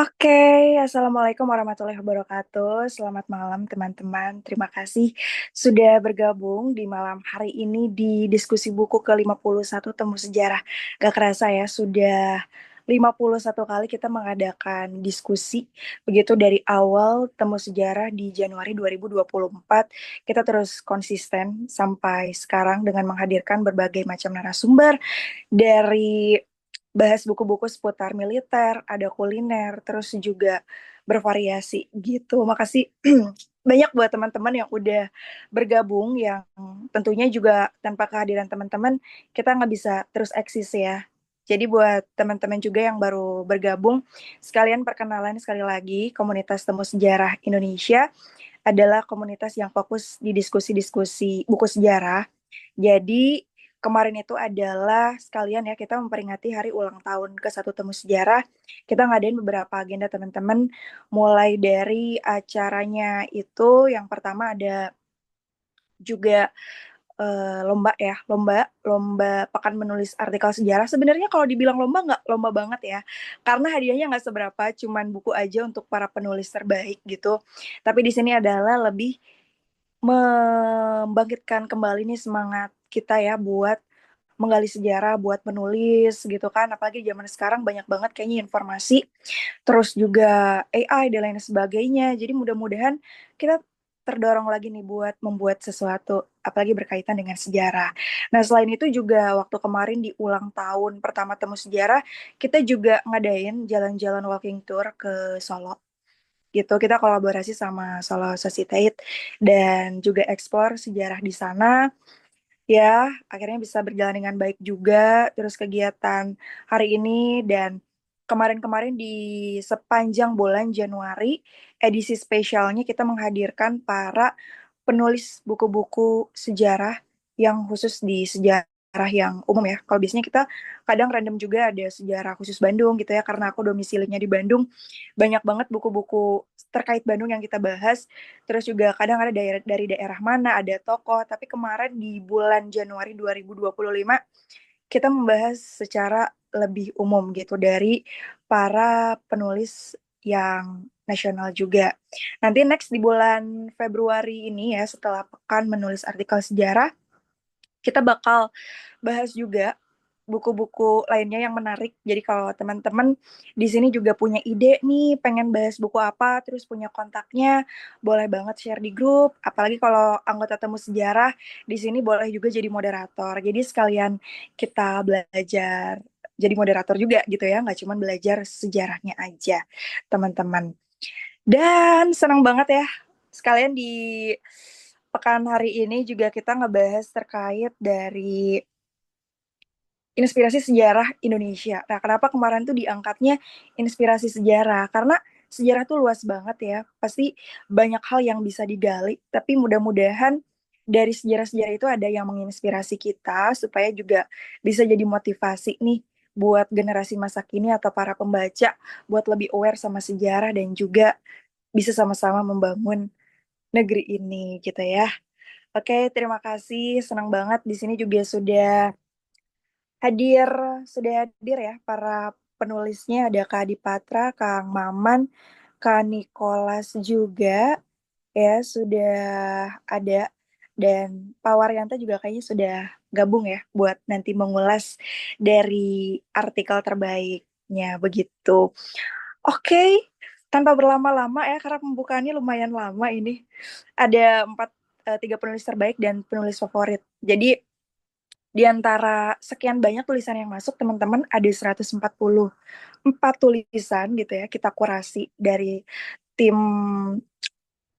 Oke, Assalamualaikum warahmatullahi wabarakatuh. Selamat malam teman-teman. Terima kasih sudah bergabung di malam hari ini di diskusi buku ke-51 Temu Sejarah. Gak kerasa ya, sudah 51 kali kita mengadakan diskusi. Begitu dari awal Temu Sejarah di Januari 2024, kita terus konsisten sampai sekarang dengan menghadirkan berbagai macam narasumber dari bahas buku-buku seputar militer, ada kuliner, terus juga bervariasi gitu. Makasih banyak buat teman-teman yang udah bergabung, yang tentunya juga tanpa kehadiran teman-teman kita nggak bisa terus eksis ya. Jadi buat teman-teman juga yang baru bergabung, sekalian perkenalan sekali lagi, Komunitas Temu Sejarah Indonesia adalah komunitas yang fokus di diskusi-diskusi buku sejarah. Jadi kemarin itu adalah sekalian ya kita memperingati hari ulang tahun ke-1 Temu Sejarah. Kita ngadain beberapa agenda teman-teman, mulai dari acaranya itu yang pertama ada juga lomba ya, lomba lomba pekan menulis artikel sejarah. Sebenarnya kalau dibilang lomba nggak lomba banget ya, karena hadiahnya nggak seberapa, cuman buku aja untuk para penulis terbaik gitu. Tapi di sini adalah lebih membangkitkan kembali nih semangat kita ya buat menggali sejarah, buat menulis gitu kan. Apalagi zaman sekarang banyak banget kayaknya informasi, terus juga AI dan lain sebagainya. Jadi mudah-mudahan kita terdorong lagi nih buat membuat sesuatu, apalagi berkaitan dengan sejarah. Nah, selain itu juga waktu kemarin di ulang tahun pertama Temu Sejarah, kita juga ngadain jalan-jalan walking tour ke Solo gitu. Kita kolaborasi sama Solo Society dan juga explore sejarah di sana. Ya, akhirnya bisa berjalan dengan baik juga. Terus kegiatan hari ini dan kemarin-kemarin di sepanjang bulan Januari, edisi spesialnya kita menghadirkan para penulis buku-buku sejarah yang khusus di sejarah yang umum ya. Kalau biasanya kita kadang random juga ada sejarah khusus Bandung gitu ya, karena aku domisilinya di Bandung. Banyak banget buku-buku terkait Bandung yang kita bahas. Terus juga kadang ada dari daerah mana, ada tokoh. Tapi kemarin di bulan Januari 2025 kita membahas secara lebih umum gitu dari para penulis yang nasional juga. Nanti next di bulan Februari ini ya, setelah pekan menulis artikel sejarah, kita bakal bahas juga buku-buku lainnya yang menarik. Jadi kalau teman-teman di sini juga punya ide nih, pengen bahas buku apa, terus punya kontaknya, boleh banget share di grup. Apalagi kalau anggota Temu Sejarah di sini boleh juga jadi moderator. Jadi sekalian kita belajar jadi moderator juga gitu ya, nggak cuma belajar sejarahnya aja, teman-teman. Dan senang banget ya, sekalian di pekan hari ini juga kita ngebahas terkait dari inspirasi sejarah Indonesia. Nah, kenapa kemarin tuh diangkatnya inspirasi sejarah? Karena sejarah tuh luas banget ya. Pasti banyak hal yang bisa digali, tapi mudah-mudahan dari sejarah-sejarah itu ada yang menginspirasi kita supaya juga bisa jadi motivasi nih buat generasi masa kini atau para pembaca buat lebih aware sama sejarah dan juga bisa sama-sama membangun negeri ini gitu ya. Oke, terima kasih. Senang banget di sini juga hadir sudah hadir ya para penulisnya, ada Kak Adi Patra, Kang Maman, Kak Nikolas juga ya sudah ada, dan Pak Waryanto juga kayaknya sudah gabung ya buat nanti mengulas dari artikel terbaiknya begitu. Oke, tanpa berlama-lama ya karena pembukaannya lumayan lama ini. Ada tiga penulis terbaik dan penulis favorit. Jadi di antara sekian banyak tulisan yang masuk, teman-teman, ada 144 tulisan gitu ya, kita kurasi dari tim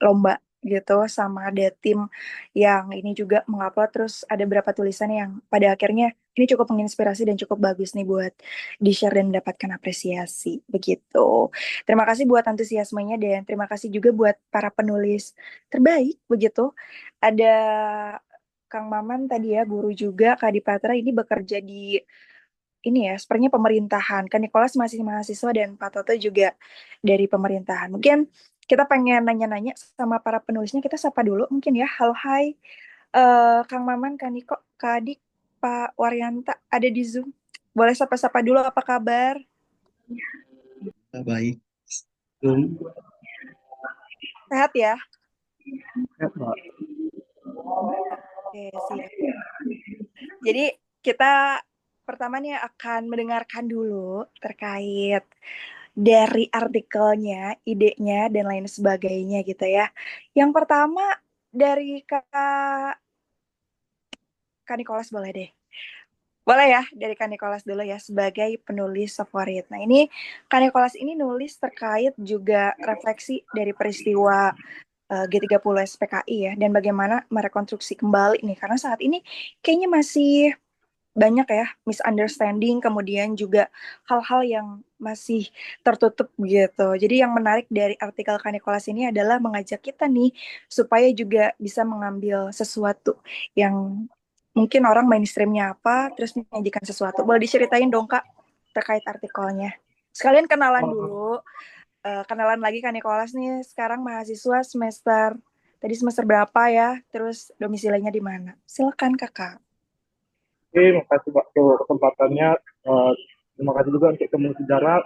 lomba gitu, sama ada tim yang ini juga mengupload, terus ada berapa tulisan yang pada akhirnya ini cukup menginspirasi dan cukup bagus nih buat di-share dan mendapatkan apresiasi, begitu. Terima kasih buat antusiasmenya dan terima kasih juga buat para penulis terbaik, begitu. Ada Kang Maman tadi ya, guru juga, Kak Dipatra ini bekerja di ini ya, sepertinya pemerintahan. Kak Nikolas masih mahasiswa dan Pak Toto juga dari pemerintahan. Mungkin kita pengen nanya-nanya sama para penulisnya, kita sapa dulu mungkin ya. Halo, hai. Kang Maman, Kak Niko, Kak Adik, Pak Waryanta ada di Zoom. Boleh sapa-sapa dulu, apa kabar? Baik. Sehat ya? Ya, Mbak. Oke, siap. Jadi kita pertama nih akan mendengarkan dulu terkait dari artikelnya, idenya, dan lain sebagainya gitu ya. Yang pertama dari Kak Nicholas boleh deh. Boleh ya, dari Kak Nicholas dulu ya, sebagai penulis favorit. Nah ini, Kak Nicholas ini nulis terkait juga refleksi dari peristiwa G30 SPKI ya, dan bagaimana merekonstruksi kembali nih, karena saat ini kayaknya masih banyak ya misunderstanding, kemudian juga hal-hal yang masih tertutup gitu. Jadi yang menarik dari artikel Kanikolas ini adalah mengajak kita nih supaya juga bisa mengambil sesuatu yang mungkin orang mainstreamnya apa, terus menyajikan sesuatu. Boleh diceritain dong Kak terkait artikelnya. Sekalian kenalan dulu, kenalan lagi Kanikolas nih sekarang mahasiswa semester, tadi semester berapa ya, terus domisilinya di mana. Silakan Kakak. Oke, makasih Pak untuk kesempatannya. Eh, Terima kasih juga untuk Temu Sejarah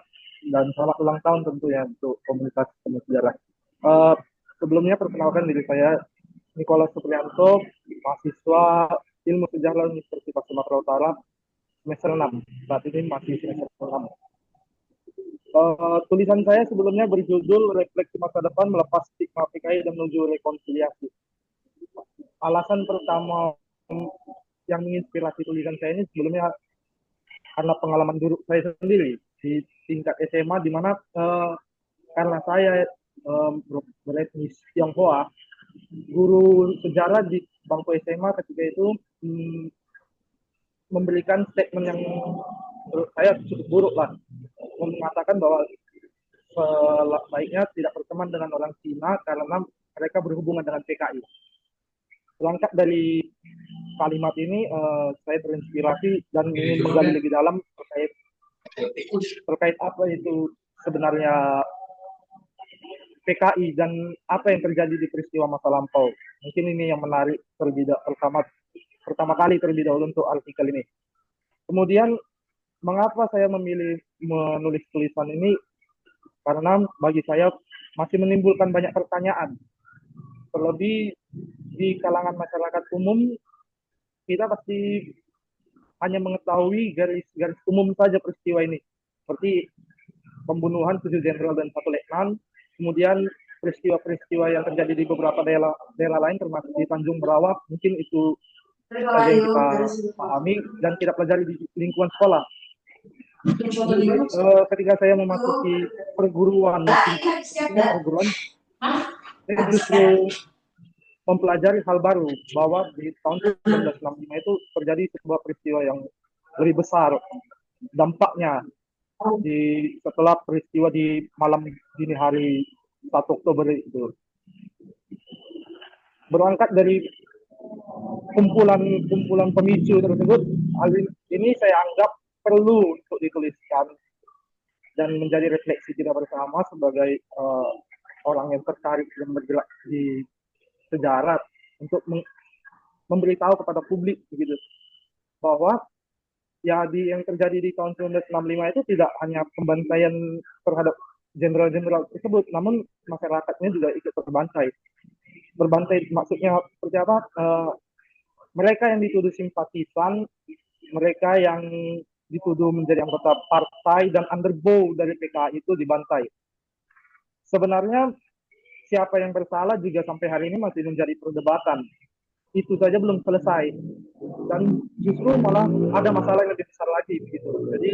dan selamat ulang tahun tentunya untuk komunitas Temu Sejarah. Eh, Sebelumnya perkenalkan diri saya Nicholas Supriyanto, mahasiswa Ilmu Sejarah Universitas Sumatera Utara semester 6. Saat ini masih semester 6. Tulisan saya sebelumnya berjudul Refleksi Masa Depan Melepas Stigma PKI dan Menuju Rekonsiliasi. Alasan pertama yang menginspirasi tulisan saya ini sebelumnya karena pengalaman buruk saya sendiri di tingkat SMA di mana karena saya beretnis Tionghoa, guru sejarah di bangku SMA ketika itu memberikan statement yang menurut saya cukup buruk lah, mengatakan bahwa sebaiknya tidak berteman dengan orang Cina karena mereka berhubungan dengan PKI. Berangkat dari kalimat ini, saya terinspirasi dan ingin menggali lebih dalam terkait apa itu sebenarnya PKI dan apa yang terjadi di peristiwa masa lampau. Mungkin ini yang menarik pertama kali terlebih dahulu untuk artikel ini. Kemudian mengapa saya memilih menulis tulisan ini? Karena bagi saya masih menimbulkan banyak pertanyaan. Terlebih di kalangan masyarakat umum, kita pasti hanya mengetahui garis-garis umum saja peristiwa ini. Seperti pembunuhan 7 jenderal dan 1 letnan, kemudian peristiwa-peristiwa yang terjadi di beberapa daerah lain termasuk di Tanjung Merawat, mungkin itu saja yang kita pahami dan kita pelajari di lingkungan sekolah. Ketika saya memasuki tingkat perguruan, saya justru mempelajari hal baru bahwa di tahun 1965 itu terjadi sebuah peristiwa yang lebih besar dampaknya setelah peristiwa di malam dini hari 1 Oktober itu. Berangkat dari kumpulan pemicu tersebut, hal ini saya anggap perlu untuk dituliskan dan menjadi refleksi kita bersama sebagai orang yang tertarik dan bergerak di sejarah untuk memberitahu kepada publik begitu bahwa ya yang terjadi di tahun 1965 itu tidak hanya pembantaian terhadap jenderal-jenderal tersebut, namun masyarakatnya juga ikut terbantai. Berbantai maksudnya seperti apa? Mereka yang dituduh simpatisan, mereka yang dituduh menjadi anggota partai dan underbow dari PKI itu dibantai. Sebenarnya siapa yang bersalah juga sampai hari ini masih menjadi perdebatan. Itu saja belum selesai. Dan justru malah ada masalah yang lebih besar lagi begitu. Jadi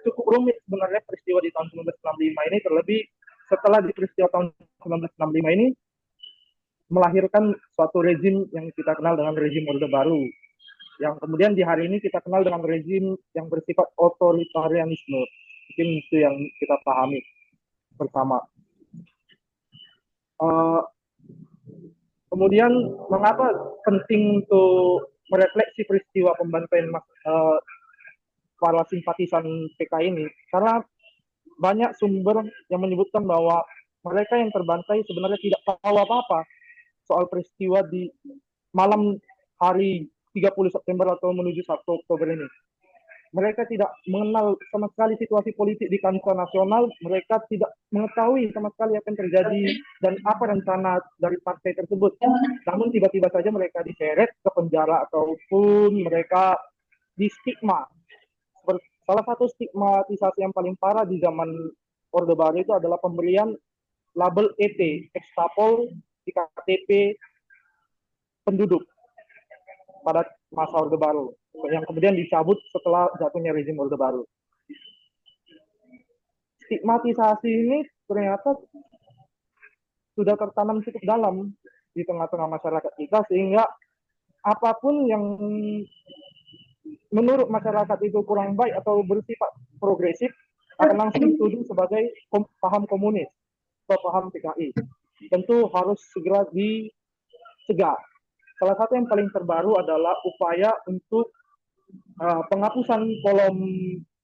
cukup rumit sebenarnya peristiwa di tahun 1965 ini, terlebih setelah di peristiwa tahun 1965 ini melahirkan suatu rezim yang kita kenal dengan rezim Orde Baru, yang kemudian di hari ini kita kenal dengan rezim yang bersifat otoritarianisme. Mungkin itu yang kita pahami bersama. Uh, Kemudian mengapa penting untuk merefleksi peristiwa pembantaian para simpatisan PKI ini? Karena banyak sumber yang menyebutkan bahwa mereka yang terbantai sebenarnya tidak tahu apa-apa soal peristiwa di malam hari 30 September atau menuju 1 Oktober ini. mereka tidak mengenal sama sekali situasi politik di kancah nasional, mereka tidak mengetahui sama sekali apa yang terjadi dan apa rencana dari partai tersebut. Namun tiba-tiba saja mereka diseret ke penjara ataupun mereka di stigma. Salah satu stigmatisasi yang paling parah di zaman Orde Baru itu adalah pemberian label ET, ekstapol di KTP penduduk pada masa Orde Baru, yang kemudian dicabut setelah jatuhnya rezim Orde Baru. Stigmatisasi ini ternyata sudah tertanam cukup dalam di tengah-tengah masyarakat kita, sehingga apapun yang menurut masyarakat itu kurang baik atau bersifat progresif akan langsung dituduh sebagai paham komunis atau paham PKI. Tentu harus segera dicegah. Salah satu yang paling terbaru adalah upaya untuk penghapusan kolom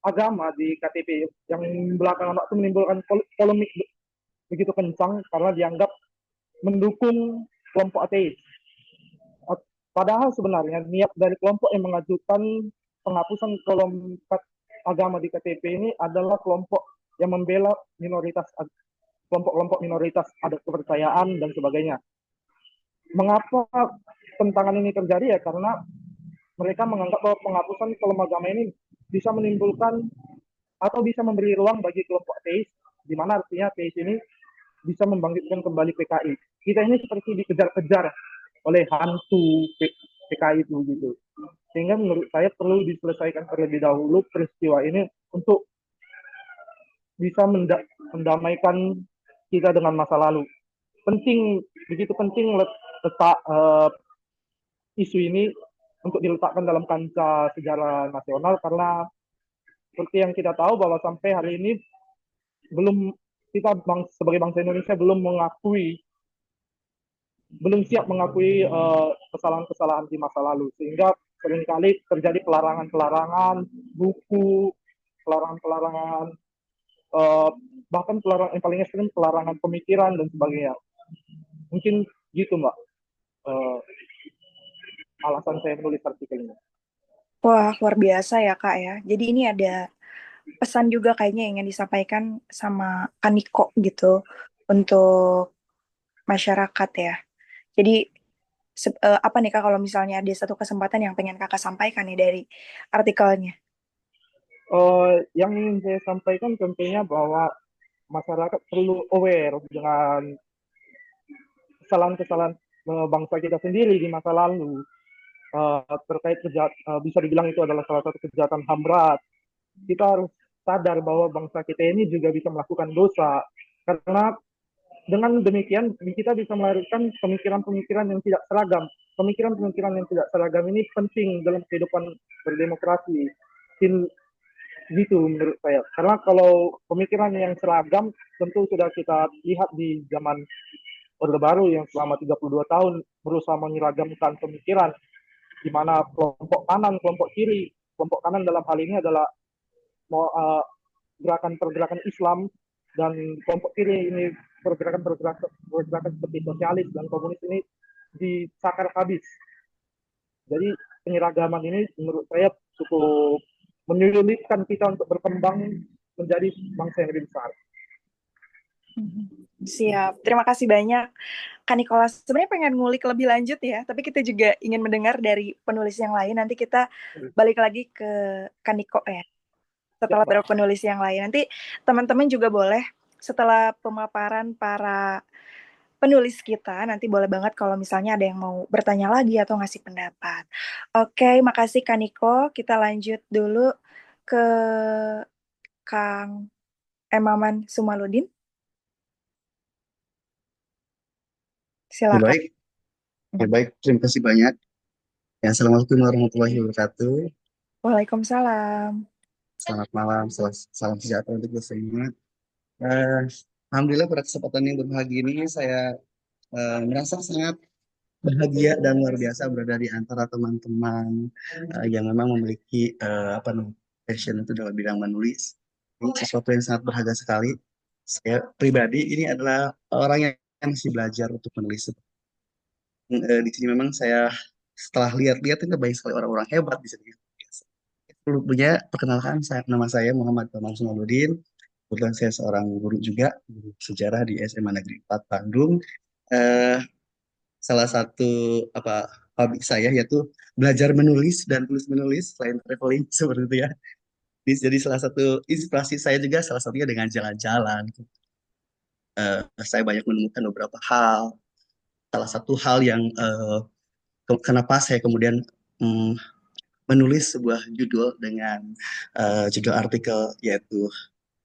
agama di KTP yang belakangan waktu menimbulkan polemik begitu kencang karena dianggap mendukung kelompok ateis. Padahal sebenarnya niat dari kelompok yang mengajukan penghapusan kolom agama di KTP ini adalah kelompok yang membela minoritas, kelompok-kelompok minoritas, adat kepercayaan dan sebagainya. Mengapa tentangan ini terjadi ya? Karena mereka menganggap bahwa penghapusan kolom agama ini bisa menimbulkan atau bisa memberi ruang bagi kelompok ateis, di mana artinya ateis ini bisa membangkitkan kembali PKI. Kita ini seperti dikejar-kejar oleh hantu PKI itu gitu. Sehingga menurut saya perlu diselesaikan terlebih dahulu peristiwa ini untuk bisa mendamaikan kita dengan masa lalu. Penting, begitu penting letak isu ini untuk diletakkan dalam kancah sejarah nasional karena seperti yang kita tahu bahwa sampai hari ini belum kita sebagai bangsa Indonesia belum siap mengakui kesalahan-kesalahan di masa lalu, sehingga seringkali terjadi pelarangan-pelarangan buku, pelarangan-pelarangan uh, bahkan pelarangan yang paling ekstrim pelarangan pemikiran dan sebagainya. Mungkin gitu Mbak, uh, alasan saya menulis artikel ini. Wah, luar biasa ya Kak ya. Jadi ini ada pesan juga kayaknya yang ingin disampaikan sama Kaniko gitu untuk masyarakat ya. Jadi apa nih Kak kalau misalnya ada satu kesempatan yang pengen Kakak sampaikan nih dari artikelnya? Yang ingin saya sampaikan tentunya bahwa masyarakat perlu aware dengan kesalahan-kesalahan bangsa kita sendiri di masa lalu, terkait bisa dibilang itu adalah salah satu kejahatan HAM berat. Kita harus sadar bahwa bangsa kita ini juga bisa melakukan dosa, karena dengan demikian kita bisa melahirkan pemikiran-pemikiran yang tidak seragam. Pemikiran-pemikiran yang tidak seragam ini penting dalam kehidupan berdemokrasi. Gitu menurut saya. Karena kalau pemikiran yang seragam tentu sudah kita lihat di zaman Orde Baru yang selama 32 tahun berusaha menyeragamkan pemikiran, di mana kelompok kanan, kelompok kiri, kelompok kanan dalam hal ini adalah gerakan-pergerakan Islam, dan kelompok kiri ini pergerakan seperti sosialis dan komunis ini disakar habis. Jadi penyeragaman ini menurut saya cukup menyulitkan kita untuk berkembang menjadi bangsa yang lebih besar. Siap, terima kasih banyak Kak Nicholas. Sebenarnya pengen ngulik lebih lanjut ya, tapi kita juga ingin mendengar dari penulis yang lain. Nanti kita balik lagi ke Kak Niko ya, setelah beberapa penulis yang lain. Nanti teman-teman juga boleh setelah pemaparan para penulis kita, nanti boleh banget kalau misalnya ada yang mau bertanya lagi atau ngasih pendapat. Oke, makasih Kak Niko. Kita lanjut dulu ke Kang Emaman Sumaludin. Ya Silakan. baik, ya baik. Terima kasih banyak. Ya, Assalamualaikum warahmatullahi wabarakatuh. Waalaikumsalam. Selamat malam, salam sejahtera untuk kita semua. Eh, Alhamdulillah pada kesempatan yang berbahagia ini saya merasa sangat bahagia dan luar biasa berada di antara teman-teman yang memang memiliki passion itu dalam bidang menulis. Ini sesuatu yang sangat berharga sekali. Saya pribadi ini adalah orang yang masih belajar untuk menulis. Di sini memang saya setelah lihat-lihat ini banyak sekali orang-orang hebat di sini. Sebelumnya, perkenalkan nama saya Muhammad Bambang Sumaluddin. Kebetulan saya seorang guru juga, guru sejarah di SMA Negeri 4 Bandung. Eh, Salah satu apa hobi saya yaitu belajar menulis dan tulis menulis selain traveling seperti itu ya. Jadi salah satu inspirasi saya juga salah satunya dengan jalan-jalan. Saya banyak menemukan beberapa hal. Salah satu hal yang kenapa saya kemudian mm, menulis sebuah judul dengan judul artikel yaitu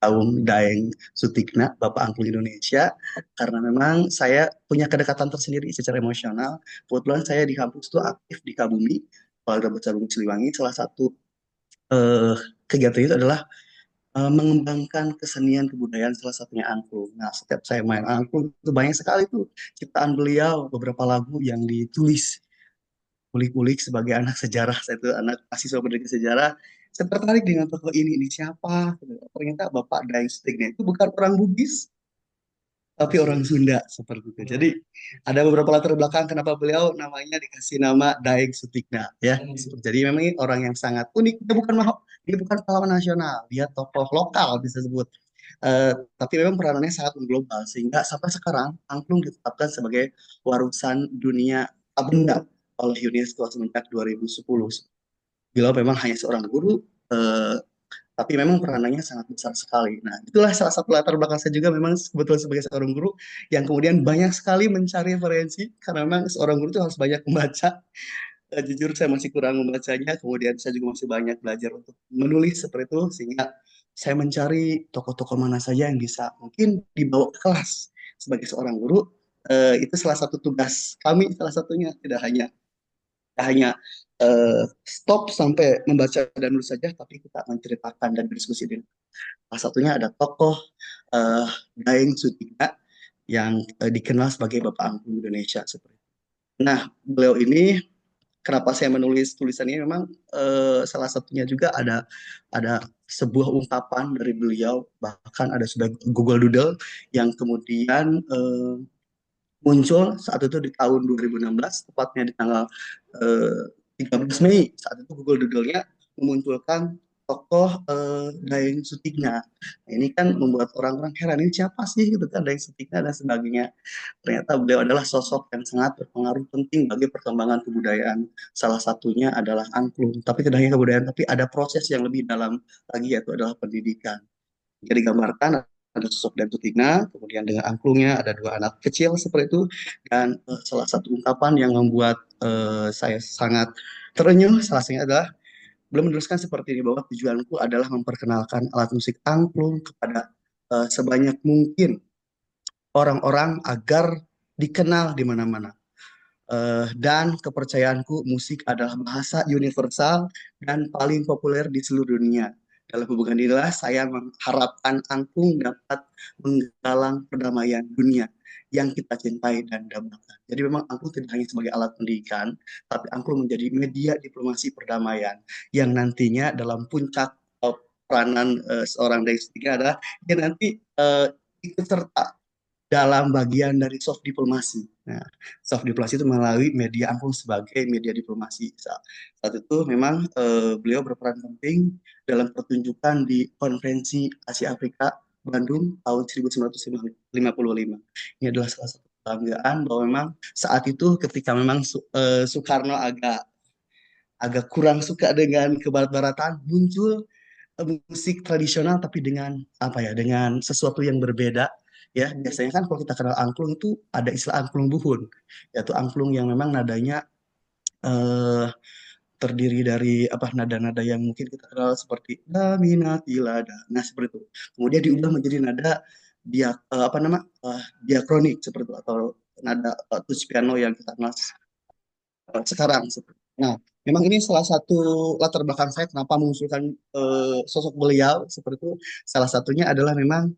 Kaum Daeng Sutikna, Bapak Angklung Indonesia, karena memang saya punya kedekatan tersendiri secara emosional. Kebetulan saya di kampus itu aktif di Kabumi, Keluarga Besar Bumi Siliwangi. Salah satu eh, kegiatan itu adalah mengembangkan kesenian kebudayaan salah satunya angklung. Nah, setiap saya main angklung itu banyak sekali tuh ciptaan beliau, beberapa lagu yang ditulis kulik-kulik sebagai anak sejarah. Saya itu anak mahasiswa pendidikan sejarah. Saya tertarik dengan tokoh ini siapa? Ternyata Bapak Daeng Sutikna itu bukan orang Bugis, tapi orang Sunda seperti itu. Jadi ada beberapa latar belakang kenapa beliau namanya dikasih nama Daeng Sutikna ya. Jadi memang ini orang yang sangat unik. Dia bukan pahlawan nasional, dia tokoh lokal bisa sebut. Tapi memang peranannya sangat mengglobal sehingga sampai sekarang angklung ditetapkan sebagai warisan dunia benda oleh UNESCO semenjak 2010. Beliau memang hanya seorang guru, eh, tapi memang peranannya sangat besar sekali. Nah, itulah salah satu latar belakang saya juga memang kebetulan sebagai seorang guru yang kemudian banyak sekali mencari referensi karena memang seorang guru itu harus banyak membaca. Jujur saya masih kurang membacanya, kemudian saya juga masih banyak belajar untuk menulis seperti itu sehingga saya mencari tokoh-tokoh mana saja yang bisa mungkin dibawa ke kelas sebagai seorang guru. Itu salah satu tugas kami, salah satunya tidak hanya stop sampai membaca dan nulis saja, tapi kita menceritakan dan berdiskusi. Salah satunya ada tokoh eh, Daeng Sutikna yang dikenal sebagai Bapak Angklung Indonesia seperti itu. Nah, beliau ini kenapa saya menulis tulisan ini memang salah satunya juga ada sebuah ungkapan dari beliau, bahkan ada sudah Google Doodle yang kemudian muncul saat itu di tahun 2016, tepatnya di tanggal eh, 13 Mei. Saat itu Google Doodle-nya memunculkan tokoh Daeng Sutikna. Nah, ini kan membuat orang-orang heran, ini siapa sih gitu kan Daeng Sutikna dan sebagainya. Ternyata beliau adalah sosok yang sangat berpengaruh penting bagi perkembangan kebudayaan. Salah satunya adalah angklung. Tapi tidak hanya kebudayaan, tapi ada proses yang lebih dalam lagi yaitu adalah pendidikan. Jika digambarkan ada sosok dan Sutikna, kemudian dengan angklungnya ada dua anak kecil seperti itu, dan salah satu ungkapan yang membuat saya sangat terenyuh, salah satunya adalah belum meneruskan seperti ini bahwa tujuanku adalah memperkenalkan alat musik angklung kepada sebanyak mungkin orang-orang agar dikenal di mana-mana. Dan kepercayaanku musik adalah bahasa universal dan paling populer di seluruh dunia. Dalam hubungan inilah saya mengharapkan angklung dapat menggalang perdamaian dunia yang kita cintai dan dambakan. Jadi memang angklung tidak hanya sebagai alat pendidikan, tapi angklung menjadi media diplomasi perdamaian yang nantinya dalam puncak peranan seorang dari ketiga adalah dia nanti ikut serta dalam bagian dari soft diplomasi. Nah, soft diplomasi itu melalui media angklung sebagai media diplomasi. Saat itu memang beliau berperan penting dalam pertunjukan di konferensi Asia Afrika Bandung tahun 1955. Ini adalah salah satu kebanggaan bahwa memang saat itu ketika memang Soekarno agak agak kurang suka dengan kebarat-baratan, muncul musik tradisional tapi dengan apa ya, dengan sesuatu yang berbeda ya. Biasanya kan kalau kita kenal angklung itu ada istilah angklung buhun, yaitu angklung yang memang nadanya eh, terdiri dari apa, nada-nada yang mungkin kita kenal seperti la minati lada, nah seperti itu, kemudian diubah menjadi nada apa nama diakronik seperti itu, atau nada tuts piano yang kita kenal sekarang. Nah, memang ini salah satu latar belakang saya kenapa mengusulkan sosok beliau seperti itu. Salah satunya adalah memang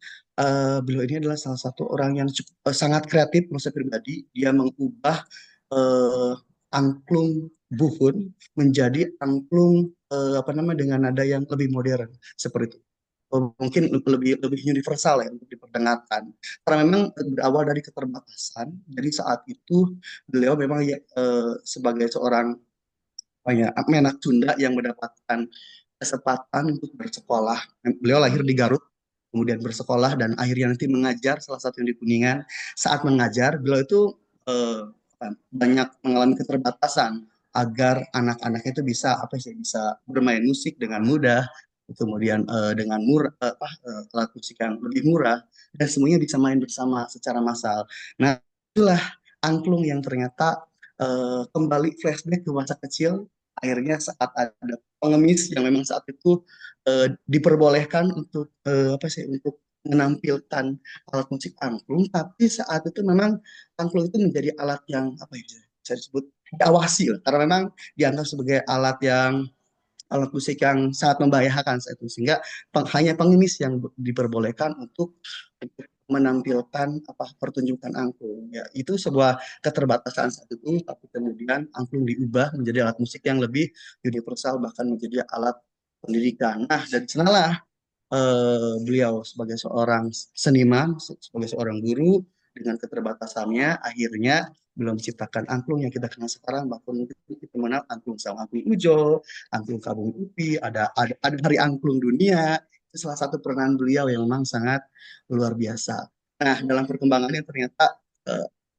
beliau ini adalah salah satu orang yang sangat kreatif menurut saya pribadi. Dia mengubah eh, angklung buhun menjadi angklung apa namanya dengan nada yang lebih modern seperti itu. Mungkin lebih lebih universal ya untuk diperdengarkan. Karena memang berawal dari keterbatasan. Jadi saat itu beliau memang ya, sebagai seorang apa ya, menak Sunda yang mendapatkan kesempatan untuk bersekolah. Beliau lahir di Garut, kemudian bersekolah dan akhirnya nanti mengajar salah satu yang di Kuningan. Saat mengajar, beliau itu banyak mengalami keterbatasan agar anak-anaknya itu bisa apa sih bisa bermain musik dengan mudah, kemudian dengan murah alat musik yang lebih murah dan semuanya bisa main bersama secara massal. Nah, itulah angklung yang ternyata kembali flashback ke masa kecil. Akhirnya saat ada pengemis yang memang saat itu diperbolehkan untuk apa sih untuk menampilkan alat musik angklung, tapi saat itu memang angklung itu menjadi alat yang apa ya bisa disebut diawasi lah, karena memang dianggap sebagai alat musik yang sangat membahayakan saat itu, sehingga hanya pengemis yang diperbolehkan untuk menampilkan apa pertunjukan angklung ya, itu sebuah keterbatasan saat itu, tapi kemudian angklung diubah menjadi alat musik yang lebih universal, bahkan menjadi alat pendidikan. Nah, dari sanalah beliau sebagai seorang seniman, sebagai seorang guru dengan keterbatasannya, akhirnya beliau menciptakan angklung yang kita kenal sekarang. Bahkan mungkin kita mengenal angklung sama angklung Ujo, angklung Kabung Upi, ada Hari Angklung Dunia. Itu salah satu peranan beliau yang memang sangat luar biasa. Nah, dalam perkembangannya ternyata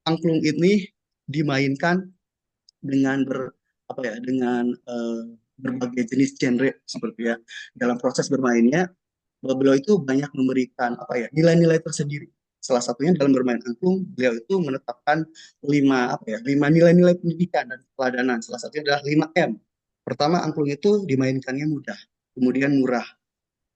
angklung ini dimainkan dengan apa ya dengan berbagai jenis genre seperti ya. Dalam proses bermainnya beliau itu banyak memberikan apa ya nilai-nilai tersendiri. Salah satunya dalam bermain angklung, beliau itu menetapkan lima nilai-nilai pendidikan dan keteladanan. Salah satunya adalah 5M. Pertama, angklung itu dimainkannya mudah, kemudian murah,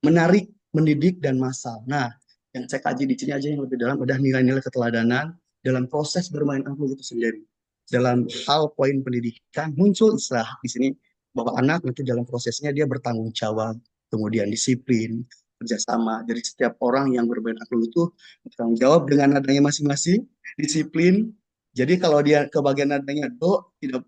menarik, mendidik, dan massal. Nah, yang saya kaji di sini aja yang lebih dalam adalah nilai-nilai keteladanan dalam proses bermain angklung itu sendiri. Dalam hal poin pendidikan muncul istilah di sini bahwa anak itu dalam prosesnya dia bertanggung jawab, kemudian disiplin, kerjasama. Jadi setiap orang yang bermain angklung itu bertanggung jawab dengan adanya masing-masing, disiplin. Jadi kalau dia kebagian nadanya do, tidak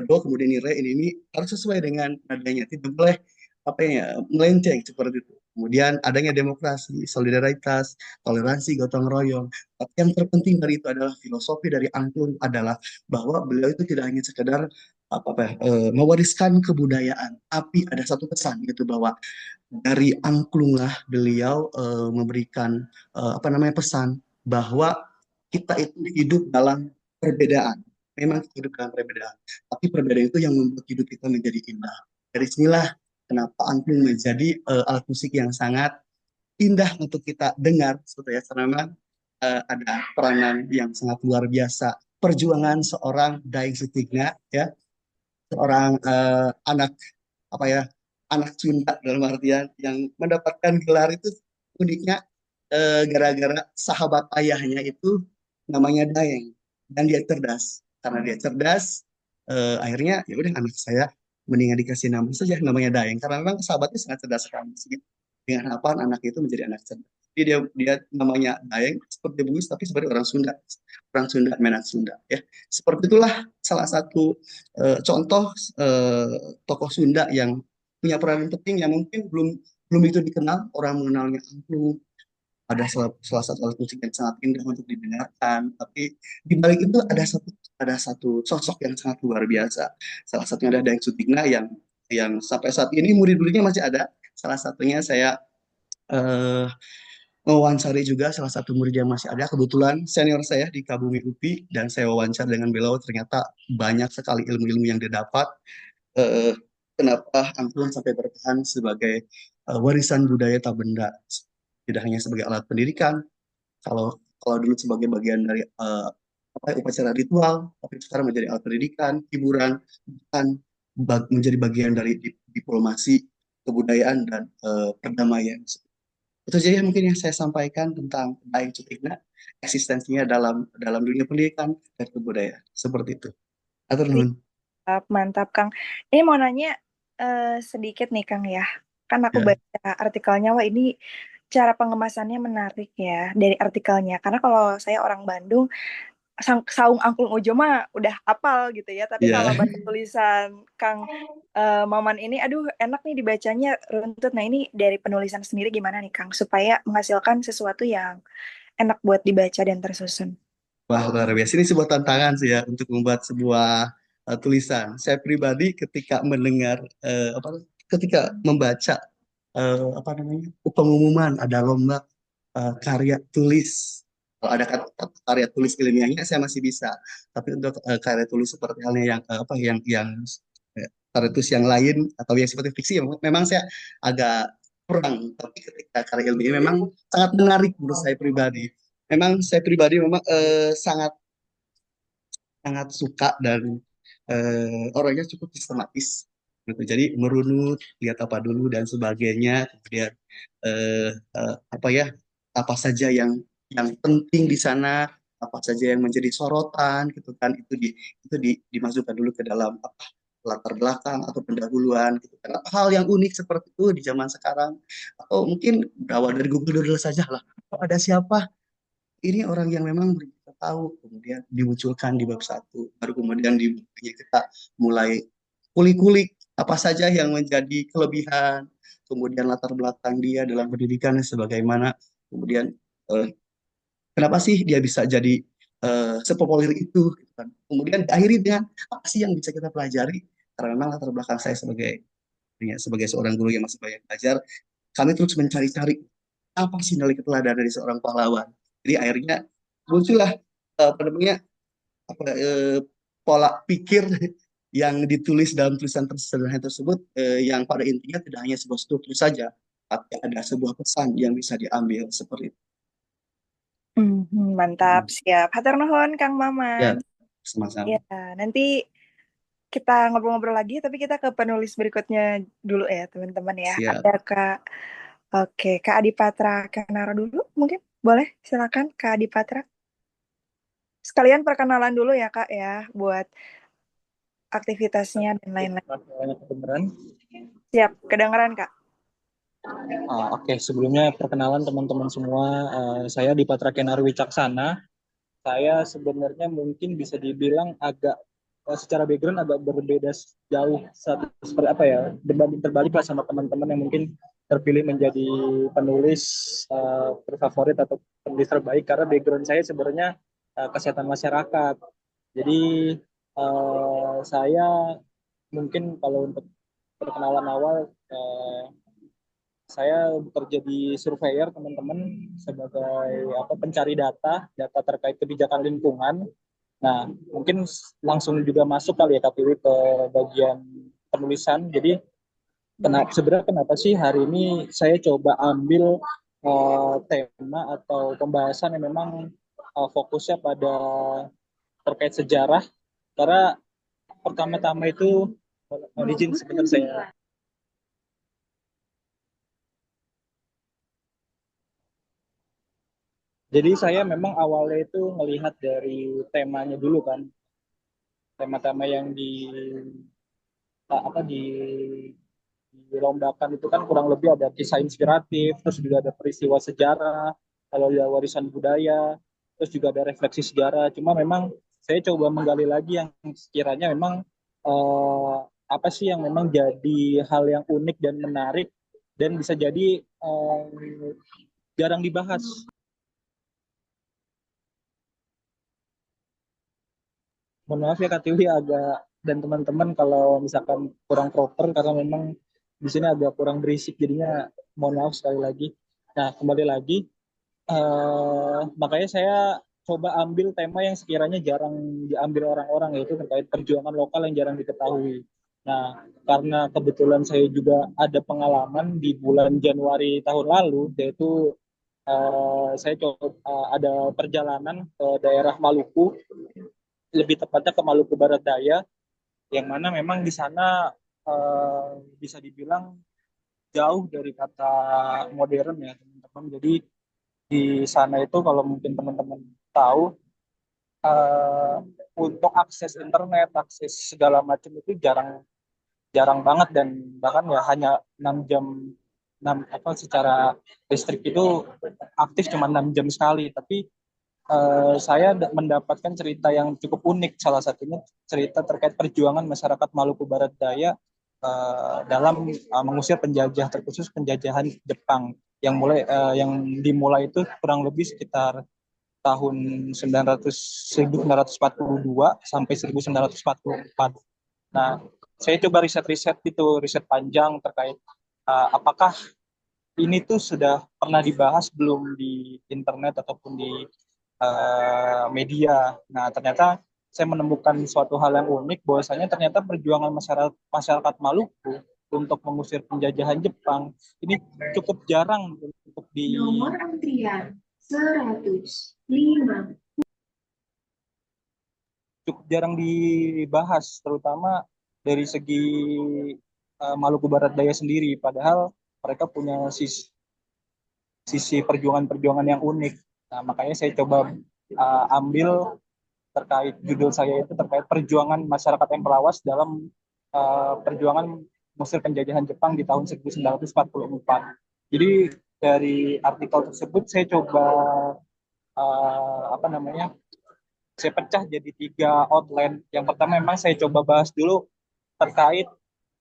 do kemudian re ini harus sesuai dengan nadanya, tidak boleh apa ya melenceng seperti itu. Kemudian adanya demokrasi, solidaritas, toleransi, gotong royong. Tapi yang terpenting dari itu adalah filosofi dari angklung adalah bahwa beliau itu tidak hanya sekedar mewariskan kebudayaan, tapi ada satu pesan gitu bahwa dari angklung lah beliau memberikan apa namanya pesan bahwa kita itu hidup dalam perbedaan. Memang kita hidup dalam perbedaan, tapi perbedaan itu yang membuat hidup kita menjadi indah. Dari sinilah kenapa angklung menjadi alat musik yang sangat indah untuk kita dengar, sebetulnya karena ada peranan yang sangat luar biasa. Perjuangan seorang Daeng Sutikna, ya, seorang anak apa ya, anak Sunda dalam artian yang mendapatkan gelar itu uniknya gara-gara sahabat ayahnya itu namanya Daeng dan dia cerdas. Karena dia cerdas, akhirnya ya udah anak saya mendingan dikasih nama saja namanya Daeng karena memang sahabatnya sangat cerdas sekali. Dengan harapan anak itu menjadi anak cerdas. Jadi dia namanya Daeng seperti Bugis tapi seperti orang Sunda, Menak Sunda ya. Seperti itulah salah satu contoh tokoh Sunda yang punya peran penting yang mungkin belum belum itu dikenal, orang mengenalnya angklung, ada salah satu alat musik yang sangat indah untuk didengarkan, tapi di balik itu ada satu sosok yang sangat luar biasa. Salah satunya ada Daeng Sutikna yang sampai saat ini murid-muridnya masih ada. Salah satunya saya eh, mewawancari juga salah satu murid yang masih ada. Kebetulan senior saya di Kabumi UPI dan saya wawancara dengan beliau, ternyata banyak sekali ilmu-ilmu yang didapat. Eh, Kenapa angklung sampai bertahan sebagai warisan budaya tak benda, tidak hanya sebagai alat pendidikan, kalau kalau dulu sebagai bagian dari upacara ritual, tapi sekarang menjadi alat pendidikan, hiburan, bahkan menjadi bagian dari diplomasi, kebudayaan dan perdamaian. Itu saja mungkin yang saya sampaikan tentang Daeng Sutikna, eksistensinya dalam dalam dunia pendidikan dan kebudayaan. Seperti itu. Atur nuhun. Mantap, mantap, Kang. Ini mau nanya sedikit nih, Kang ya. Kan aku Ya. baca artikelnya, wah ini cara pengemasannya menarik ya dari artikelnya. Karena kalau saya orang Bandung, Saung Angklung Ujo mah udah hafal gitu ya. Tapi kalau Ya. baca tulisan Kang Maman ini, aduh enak nih dibacanya runtut. Nah ini dari penulisan sendiri gimana nih, Kang? Supaya menghasilkan sesuatu yang enak buat dibaca dan tersusun. Wah, luar biasa. Ini sebuah tantangan sih ya untuk membuat sebuah tulisan. Saya pribadi ketika mendengar apa ketika membaca apa namanya pengumuman ada lomba karya tulis. Kalau ada karya tulis ilmiahnya saya masih bisa, tapi untuk karya tulis seperti halnya yang apa yang karya tulis yang lain atau yang seperti fiksi memang saya agak kurang. Tapi ketika karya ilmiah memang sangat menarik menurut saya pribadi. Memang saya pribadi memang sangat sangat suka dan orangnya cukup sistematis gitu. Jadi merunut, lihat apa dulu dan sebagainya. Kemudian apa ya, apa saja yang penting di sana, apa saja yang menjadi sorotan gitu kan. Dimasukkan dulu ke dalam apa latar belakang atau pendahuluan gitu kan. Hal yang unik seperti itu di zaman sekarang atau mungkin berawal dari Google Doodle saja lah. Oh, ada siapa ini orang yang memang kita tahu, kemudian dimunculkan di bab satu, baru kemudian di bukunya kita mulai kulik-kulik apa saja yang menjadi kelebihan, kemudian latar belakang dia dalam pendidikan sebagaimana, kemudian eh, kenapa sih dia bisa jadi sepopuler itu, gitu kan. Kemudian diakhiri dengan apa sih yang bisa kita pelajari, karena memang latar belakang saya sebagai seorang guru yang masih banyak belajar, kami terus mencari-cari apa sih nilai keteladanan dari seorang pahlawan. Jadi akhirnya muncullah apa namanya apa, pola pikir yang ditulis dalam tulisan sederhana tersebut yang pada intinya tidak hanya sebuah struktur saja, tapi ada sebuah pesan yang bisa diambil seperti itu. Mantap, siap. Hatur nuhun, Kang Maman. Ya, sama-sama. Ya, nanti kita ngobrol-ngobrol lagi, tapi kita ke penulis berikutnya dulu ya, teman-teman ya. Siap. Ada Kak, oke, Kak Adipatra Kenaro dulu, mungkin boleh, silakan Kak Adipatra. Sekalian perkenalan dulu ya Kak ya, buat aktivitasnya dan lain-lain. Banyak kedengeran. Siap, kedengeran Kak. Oke, sebelumnya perkenalan teman-teman semua, saya Dipatra Kenar Wicaksana. Saya sebenarnya mungkin bisa dibilang agak secara background agak berbeda jauh seperti apa ya, berbanding terbalik lah sama teman-teman yang mungkin terpilih menjadi penulis terfavorit atau penulis terbaik, karena background saya sebenarnya kesehatan masyarakat. Jadi saya mungkin kalau untuk perkenalan awal, saya bekerja di surveyor teman-teman, sebagai pencari data terkait kebijakan lingkungan. Nah, mungkin langsung juga masuk kali ya Kak Tiwi ke bagian penulisan. Jadi kenapa sih hari ini saya coba ambil tema atau pembahasan yang memang fokusnya pada terkait sejarah, karena pertama-tama itu mohon izin sebentar saya. Jadi saya memang awalnya itu melihat dari temanya dulu kan, tema-tema yang apa di dilombakan itu kan kurang lebih ada kisah inspiratif, terus juga ada peristiwa sejarah, kalau ada warisan budaya, terus juga ada refleksi sejarah. Cuma memang saya coba menggali lagi yang sekiranya memang eh, apa sih yang memang jadi hal yang unik dan menarik dan bisa jadi jarang dibahas. Mohon maaf ya Kak Tiwi agak dan teman-teman kalau misalkan kurang proper, karena memang di sini agak kurang berisik, jadinya mohon maaf sekali lagi. Nah, kembali lagi, makanya saya coba ambil tema yang sekiranya jarang diambil orang-orang, yaitu terkait perjuangan lokal yang jarang diketahui. Nah, karena kebetulan saya juga ada pengalaman di bulan Januari tahun lalu, yaitu saya coba ada perjalanan ke daerah Maluku, lebih tepatnya ke Maluku Barat Daya, yang mana memang di sana bisa dibilang jauh dari kata modern ya teman-teman. Jadi di sana itu kalau mungkin teman-teman tahu, eh, untuk akses internet, akses segala macam itu jarang jarang banget, dan bahkan ya hanya 6 jam 6 secara listrik itu aktif cuma 6 jam sekali. Tapi saya mendapatkan cerita yang cukup unik, salah satunya cerita terkait perjuangan masyarakat Maluku Barat Daya dalam mengusir penjajah, terkhusus penjajahan Jepang yang dimulai itu kurang lebih sekitar tahun 1942 sampai 1944. Nah, saya coba riset-riset gitu, riset panjang terkait apakah ini tuh sudah pernah dibahas belum di internet ataupun di media. Nah, ternyata saya menemukan suatu hal yang unik, bahwasanya ternyata perjuangan masyarakat Maluku untuk mengusir penjajahan Jepang ini cukup jarang untuk Nomor antrian 105. cukup jarang dibahas, terutama dari segi Maluku Barat Daya sendiri. Padahal mereka punya sisi perjuangan-perjuangan yang unik. Nah, makanya saya coba ambil terkait judul saya itu terkait perjuangan masyarakat Empelawas dalam perjuangan mengusir penjajahan Jepang di tahun 1944. Jadi dari artikel tersebut saya coba apa namanya? Saya pecah jadi 3 outline. Yang pertama memang saya coba bahas dulu terkait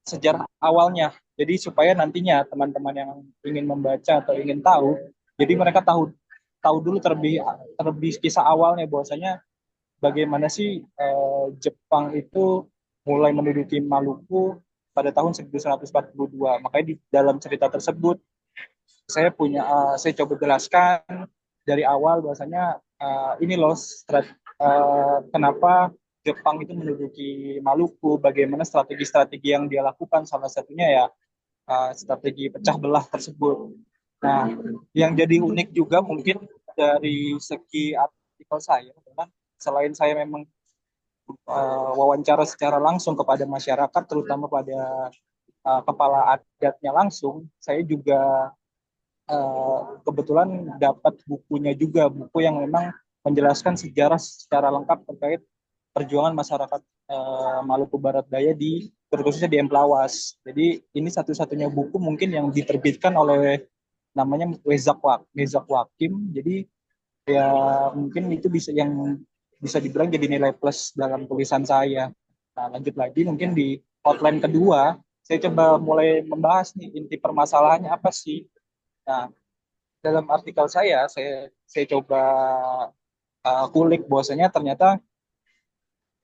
sejarah awalnya. Jadi supaya nantinya teman-teman yang ingin membaca atau ingin tahu, jadi mereka tahu tahu dulu terlebih terlebih kisah awalnya, bahwasanya bagaimana sih Jepang itu mulai menduduki Maluku pada tahun 1942. Makanya di dalam cerita tersebut saya coba jelaskan dari awal bahwasanya ini loh kenapa Jepang itu menduduki Maluku, bagaimana strategi-strategi yang dia lakukan, salah satunya ya strategi pecah belah tersebut. Nah, yang jadi unik juga mungkin dari segi artikel saya adalah selain saya memang wawancara secara langsung kepada masyarakat, terutama pada kepala adatnya langsung, saya juga kebetulan dapat bukunya juga, buku yang memang menjelaskan sejarah secara lengkap terkait perjuangan masyarakat Maluku Barat Daya terkhususnya di Emplawas. Jadi ini satu-satunya buku mungkin yang diterbitkan oleh namanya Mezak Wakim. Jadi ya mungkin itu bisa dibilang jadi nilai plus dalam tulisan saya. Nah, lanjut lagi mungkin di outline kedua, saya coba mulai membahas nih inti permasalahannya apa sih. Nah, dalam artikel saya coba kulik bahwasanya ternyata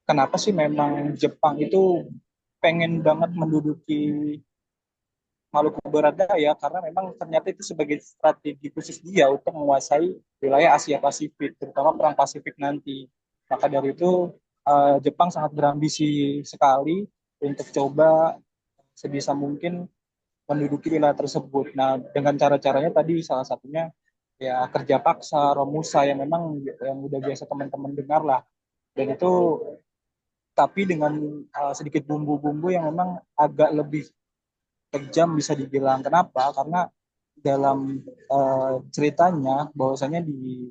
kenapa sih memang Jepang itu pengen banget menduduki Maluku Barat Daya, karena memang ternyata itu sebagai strategi khusus dia untuk menguasai wilayah Asia Pasifik, terutama Perang Pasifik nanti. Maka dari itu Jepang sangat berambisi sekali untuk coba sebisa mungkin menduduki wilayah tersebut. Nah, dengan cara-caranya tadi salah satunya ya kerja paksa, Romusa yang memang yang udah biasa teman-teman dengar lah. Dan itu tapi dengan sedikit bumbu-bumbu yang memang agak lebih kejam bisa dibilang. Kenapa? Karena dalam ceritanya bahwasanya di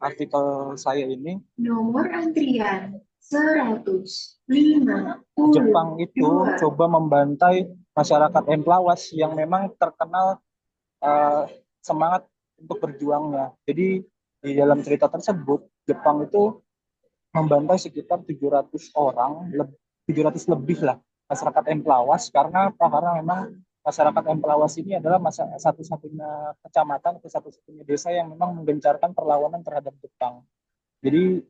artikel saya ini Nomor antrian 150. Jepang itu coba membantai masyarakat Emplawas yang memang terkenal semangat untuk berjuangnya. Jadi di dalam cerita tersebut Jepang itu membantai sekitar 700 orang, 700 lebih lah masyarakat Emplawas. Karena apa? Karena memang masyarakat Emplawas ini adalah satu-satunya kecamatan atau satu-satunya desa yang memang menggencarkan perlawanan terhadap Jepang. Jadi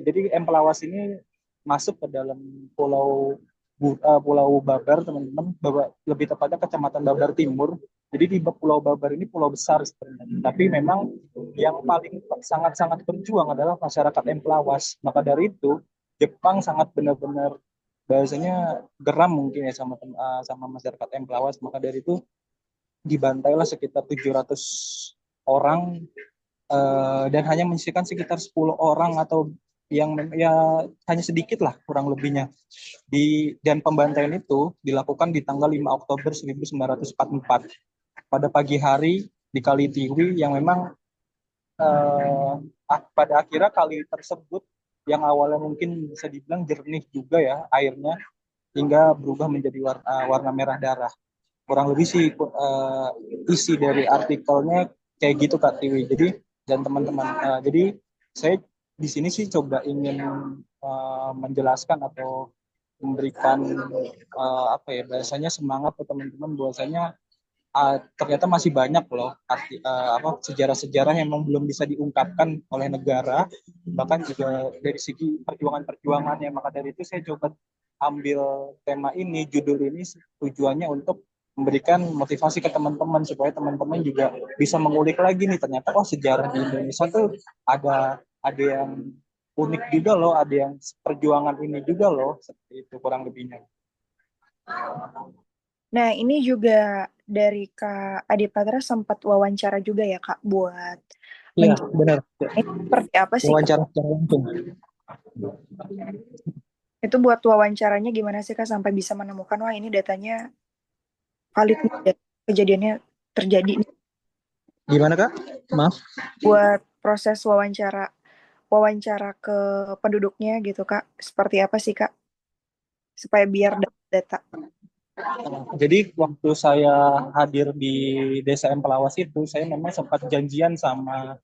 jadi Emplawas ini masuk ke dalam Pulau Babar, teman-teman, lebih tepatnya Kecamatan Babar Timur. Jadi di Pulau Babar ini pulau besar sebenarnya, tapi memang yang paling sangat-sangat berjuang adalah masyarakat Emplawas. Maka dari itu Jepang sangat benar-benar bahasanya geram mungkin ya sama masyarakat Emplawas. Maka dari itu dibantailah sekitar 700 orang dan hanya menyisihkan sekitar 10 orang atau yang ya hanya sedikit lah kurang lebihnya. Dan pembantaian itu dilakukan di tanggal 5 Oktober 1944 pada pagi hari di Kali Tiwi yang memang pada akhirnya kali tersebut yang awalnya mungkin bisa dibilang jernih juga ya airnya hingga berubah menjadi warna merah darah. Kurang lebih sih isi dari artikelnya kayak gitu Kak Tiwi. Jadi dan teman-teman jadi saya di sini sih coba ingin menjelaskan atau memberikan apa ya bahasanya semangat ke teman-teman bahwasanya ternyata masih banyak loh sejarah-sejarah yang memang belum bisa diungkapkan oleh negara, bahkan juga dari segi perjuangan-perjuangannya. Maka dari itu saya coba ambil tema ini, judul ini tujuannya untuk memberikan motivasi ke teman-teman supaya teman-teman juga bisa mengulik lagi nih, ternyata sejarah di Indonesia tuh ada yang unik juga loh, ada yang perjuangan ini juga loh, seperti itu kurang lebihnya. Nah, ini juga dari Kak Adi Patra sempat wawancara juga ya Kak buat Iya, benar. ini seperti apa sih Kak? Wawancara secara langsung. Itu buat wawancaranya gimana sih Kak sampai bisa menemukan wah ini datanya valid nih ya, kejadiannya terjadi nih. Gimana Kak? Maaf. Buat proses wawancara ke penduduknya gitu Kak, seperti apa sih Kak? Supaya biar data. Jadi waktu saya hadir di Desa Empelawas itu, saya memang sempat janjian sama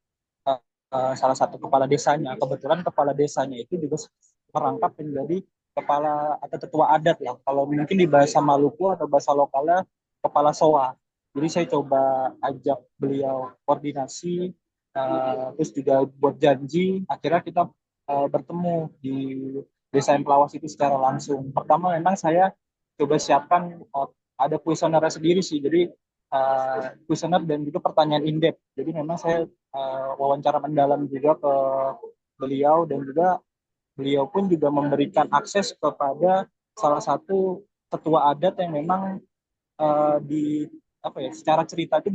salah satu kepala desanya. Kebetulan kepala desanya itu juga merangkap menjadi kepala atau ketua adat lah. Kalau mungkin di bahasa Maluku atau bahasa lokalnya kepala SOA. Jadi saya coba ajak beliau koordinasi, terus juga buat janji. Akhirnya kita bertemu di Desa Empelawas itu secara langsung. Pertama memang saya coba siapkan ada kuesioner sendiri sih. Jadi kuesioner dan juga pertanyaan in-depth. Jadi memang saya wawancara mendalam juga ke beliau, dan juga beliau pun juga memberikan akses kepada salah satu ketua adat yang memang di apa ya, secara cerita itu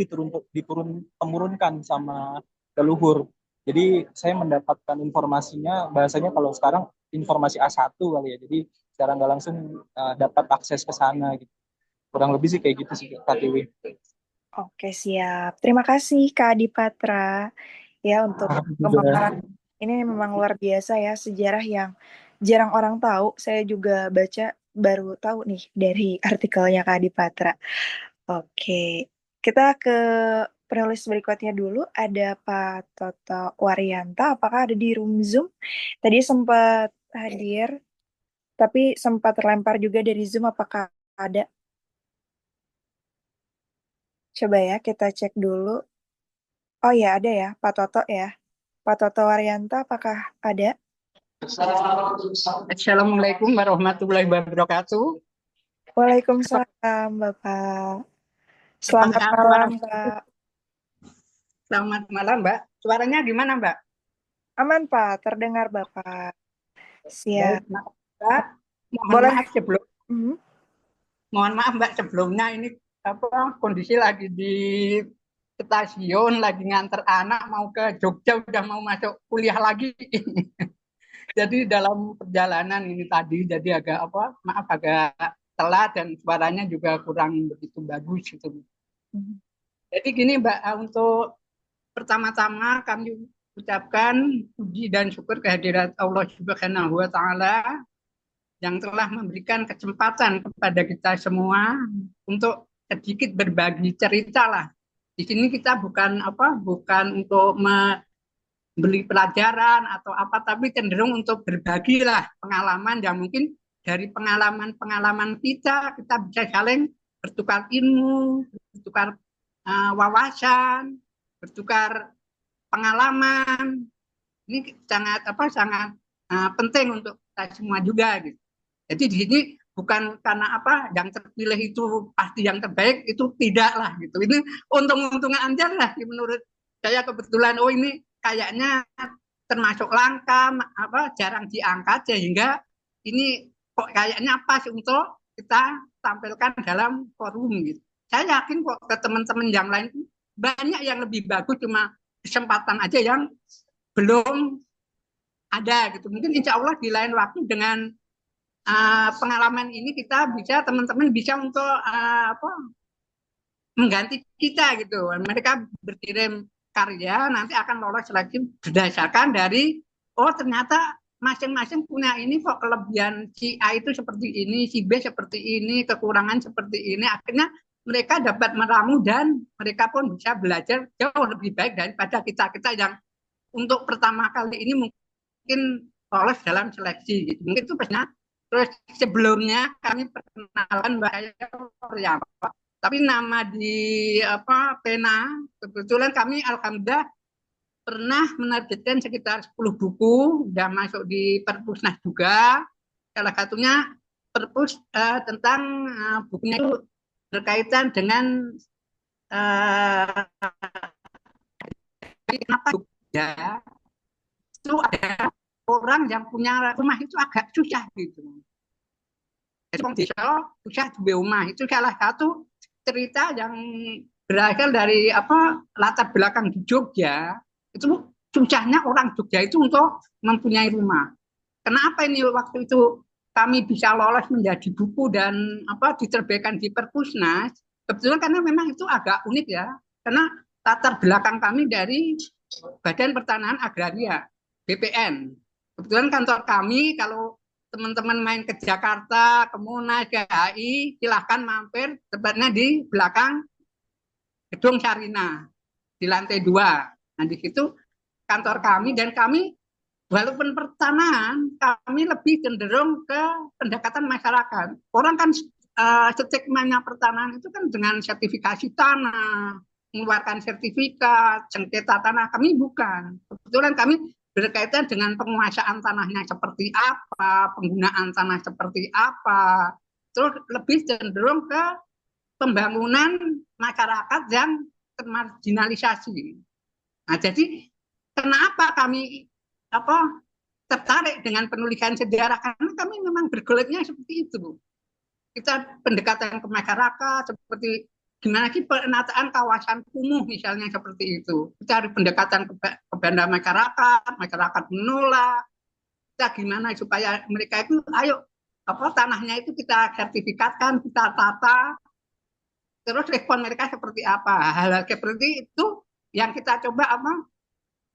temurunkan sama leluhur. Jadi saya mendapatkan informasinya, bahasanya kalau sekarang informasi A1 kali ya. Jadi secara nggak langsung dapat akses ke sana gitu. Kurang lebih sih kayak gitu sih Kak Tiwi. Oke, siap. Terima kasih Kak Adi Patra ya untuk pemaparan. Ini memang luar biasa ya, sejarah yang jarang orang tahu. Saya juga baca baru tahu nih dari artikelnya Kak Adi Patra. Oke, kita ke penulis berikutnya dulu. Ada Pak Toto Waryanta. Apakah ada di room Zoom? Tadi sempat hadir, tapi sempat terlempar juga dari Zoom. Apakah ada? Coba ya, kita cek dulu. Oh ya, ada ya, Pak Toto ya. Pak Toto Waryanta, apakah ada? Assalamualaikum warahmatullahi wabarakatuh. Waalaikumsalam, Bapak. Selamat Apakah malam, Pak. Selamat malam, Mbak. Suaranya gimana, Mbak? Aman, Pak. Terdengar, Bapak. Siap. Baik, Mbak. Mohon Boleh. maaf Mhm. mohon maaf, Mbak, sebelumnya ini kondisi lagi di stasiun, lagi nganter anak mau ke Jogja, udah mau masuk kuliah lagi. Jadi dalam perjalanan ini tadi, jadi maaf agak telat dan suaranya juga kurang begitu bagus gitu. Jadi gini, Mbak, untuk pertama-tama kami ucapkan puji dan syukur kehadirat Allah Subhanahu wa taala yang telah memberikan kesempatan kepada kita semua untuk sedikit berbagi cerita lah. Di sini kita bukan untuk membeli pelajaran atau apa, tapi cenderung untuk berbagi lah pengalaman yang mungkin dari pengalaman-pengalaman kita bisa saling bertukar ilmu, bertukar wawasan, bertukar pengalaman. Ini sangat penting untuk kita semua juga gitu. Jadi di sini bukan karena yang terpilih itu pasti yang terbaik, itu tidak lah gitu. Ini untung-untungan aja lah menurut saya. Kebetulan ini kayaknya termasuk langka, jarang diangkat, sehingga ini kok kayaknya pas untuk kita tampilkan dalam forum gitu. Saya yakin kok ke teman-teman yang lain banyak yang lebih bagus, cuma kesempatan aja yang belum ada gitu. Mungkin insya Allah di lain waktu dengan pengalaman ini teman-teman bisa untuk mengganti kita gitu. Mereka berkirim karya, nanti akan lolos lagi berdasarkan dari ternyata masing-masing punya ini kok, kelebihan si A itu seperti ini, si B seperti ini, kekurangan seperti ini. Akhirnya mereka dapat meramu dan mereka pun bisa belajar jauh lebih baik daripada kita yang untuk pertama kali ini mungkin lolos dalam seleksi gitu. Mungkin itu pesannya. Terus sebelumnya kami perkenalan Mbak ya, tapi nama di pena, kebetulan kami alhamdulillah pernah menerbitkan sekitar 10 buku, udah masuk di Perpusnas juga. Salah satunya perpus tentang bukunya itu berkaitan dengan kenapa Jogja itu ada orang yang punya rumah itu agak susah gitu. Jadi orang desa susah di rumah itu salah satu cerita yang berasal dari latar belakang di Jogja. Itu susahnya orang Jogja itu untuk mempunyai rumah. Kenapa ini waktu itu kami bisa lolos menjadi buku dan diterbitkan di Perpusnas? Kebetulan karena memang itu agak unik ya, karena latar belakang kami dari Badan Pertanahan Agraria BPN. Kebetulan kantor kami kalau teman-teman main ke Jakarta, ke Monas, ke HI, silahkan mampir, tepatnya di belakang Gedung Sarina di lantai 2. Nah di situ kantor kami, dan kami walaupun pertanahan, kami lebih cenderung ke pendekatan masyarakat. Orang kan stigmanya pertanahan itu kan dengan sertifikasi tanah, mengeluarkan sertifikat, sengketa tanah. Kami bukan. Kebetulan kami berkaitan dengan penguasaan tanahnya seperti apa, penggunaan tanah seperti apa. Terus lebih cenderung ke pembangunan masyarakat yang termarginalisasi. Nah, jadi kenapa kami tertarik dengan penulisan sejarah? Karena kami memang bergoleknya seperti itu. Kita pendekatan ke masyarakat seperti gimana sih penataan kawasan kumuh misalnya seperti itu. Kita harus pendekatan kepada masyarakat menolak. Kita gimana supaya mereka itu ayo tanahnya itu kita sertifikatkan, kita tata. Terus respon mereka seperti apa? Hal-hal seperti itu yang kita coba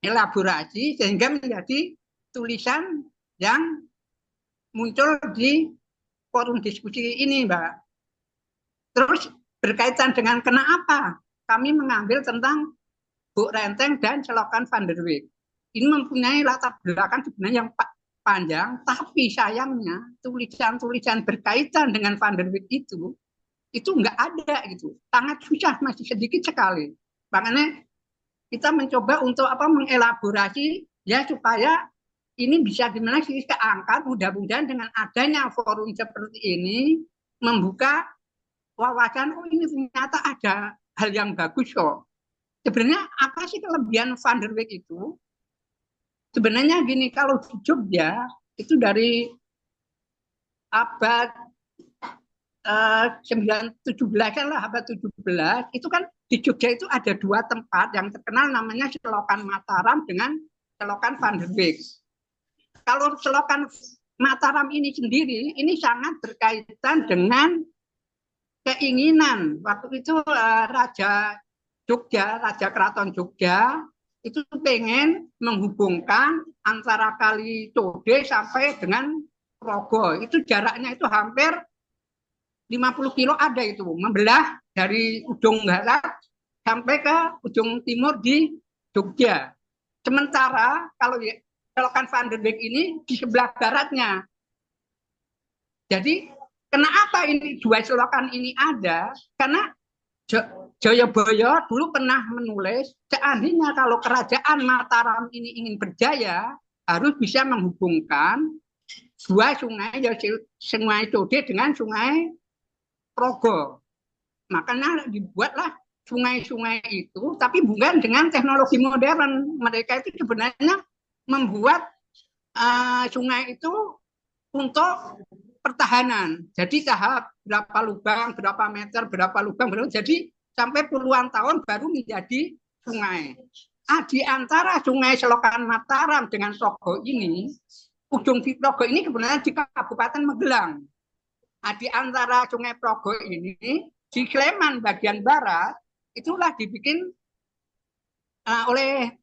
elaborasi sehingga menjadi tulisan yang muncul di forum diskusi ini, Mbak. Terus berkaitan dengan kenapa kami mengambil tentang Buk Renteng dan Selokan Van der Weyck. Ini mempunyai latar belakang sebenarnya yang panjang, tapi sayangnya tulisan-tulisan berkaitan dengan Van der Weyck itu nggak ada gitu. Sangat susah, masih sedikit sekali. Makanya kita mencoba untuk mengelaborasi ya supaya ini bisa gimana sih keangkat, mudah-mudahan dengan adanya forum seperti ini membuka wawasan, ini ternyata ada hal yang bagus kok. Sebenarnya apa sih kelebihan Van der Weyck itu? Sebenarnya gini, kalau di Jogja itu dari abad 17 lah, abad 17 itu kan di Jogja itu ada 2 tempat yang terkenal namanya Selokan Mataram dengan Selokan Van der Weyck. Kalau Selokan Mataram ini sendiri ini sangat berkaitan dengan keinginan waktu itu Raja Keraton Jogja itu pengen menghubungkan antara Kali Tode sampai dengan Progo. Itu jaraknya itu hampir 50 kilo ada itu, membelah dari ujung barat sampai ke ujung timur di Jogja. Sementara kalau Selokan Van der Weyck ini di sebelah baratnya. Jadi kenapa ini 2 selokan ini ada? Karena Joyoboyo dulu pernah menulis, seandainya kalau kerajaan Mataram ini ingin berjaya, harus bisa menghubungkan 2 sungai, yaitu Sungai Tode dengan Sungai Progo. Makanya dibuatlah sungai-sungai itu, tapi bukan dengan teknologi modern. Mereka itu sebenarnya membuat sungai itu untuk pertahanan. Jadi tahap berapa lubang, berapa meter, berapa lubang, jadi sampai puluhan tahun baru menjadi sungai. Di antara Sungai Selokan Mataram dengan Progo ini, ujung Progo ini sebenarnya di Kabupaten Magelang. Di antara Sungai Progo ini, di Sleman bagian barat, itulah dibikin oleh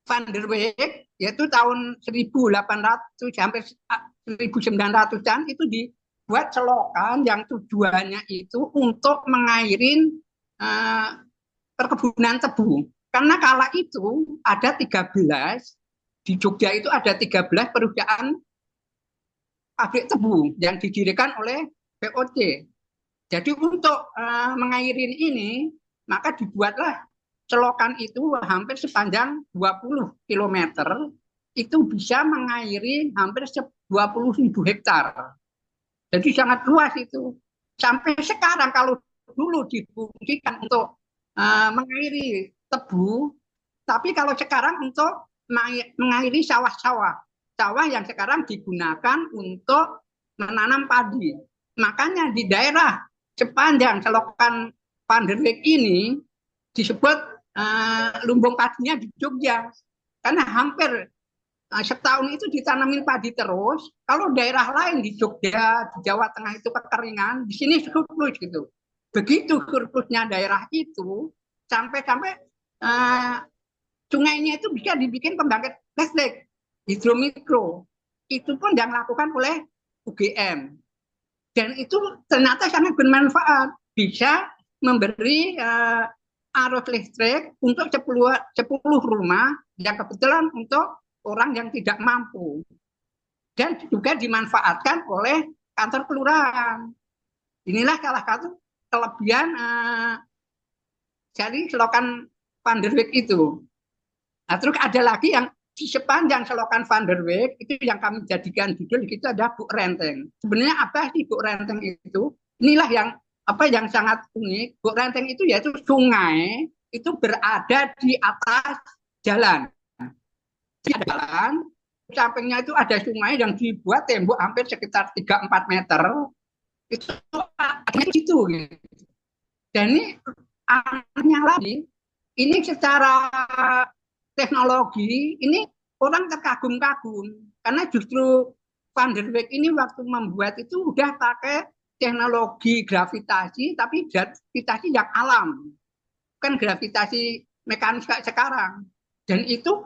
Van der Weyck, yaitu tahun 1800 sampai 1900-an itu dibuat selokan yang tujuannya itu untuk mengairin perkebunan tebu. Karena kala itu ada 13, di Jogja itu ada 13 perusahaan pabrik tebu yang didirikan oleh VOC. Jadi untuk mengairin ini, maka dibuatlah selokan itu hampir sepanjang 20 km, itu bisa mengairi hampir 20.000 hektar. Jadi sangat luas itu. Sampai sekarang kalau dulu difungsikan untuk mengairi tebu, tapi kalau sekarang untuk mengairi sawah-sawah. Sawah yang sekarang digunakan untuk menanam padi. Makanya di daerah sepanjang selokan Panderweg ini disebut lumbung padinya di Jogja. Karena hampir setahun itu ditanamin padi terus. Kalau daerah lain di Jogja, di Jawa Tengah itu kekeringan, di sini surplus gitu. Begitu surplusnya daerah itu, sampai-sampai sungainya itu bisa dibikin pembangkit listrik hidromikro. Itu pun yang dilakukan oleh UGM. Dan itu ternyata sangat bermanfaat. Bisa memberi arus listrik untuk 10 rumah yang kebetulan untuk orang yang tidak mampu. Dan juga dimanfaatkan oleh kantor kelurahan. Inilah salah satu kelebihan dari selokan Panderweg itu. Nah, terus ada lagi yang di sepanjang selokan Panderweg itu yang kami jadikan judul itu ada Buk Renteng. Sebenarnya apa sih Buk Renteng itu? Inilah yang sangat unik. Buk Renteng itu yaitu sungai itu berada di atas jalan. Di jalan, sampingnya itu ada sungai yang dibuat tembok hampir sekitar 3-4 meter. Itu ada di situ. Gitu. Dan ini anehnya lagi, ini secara teknologi, ini orang terkagum-kagum. Karena justru Panderweg ini waktu membuat itu udah pakai teknologi gravitasi, tapi gravitasi yang alam. Bukan gravitasi mekanis kayak sekarang. Dan itu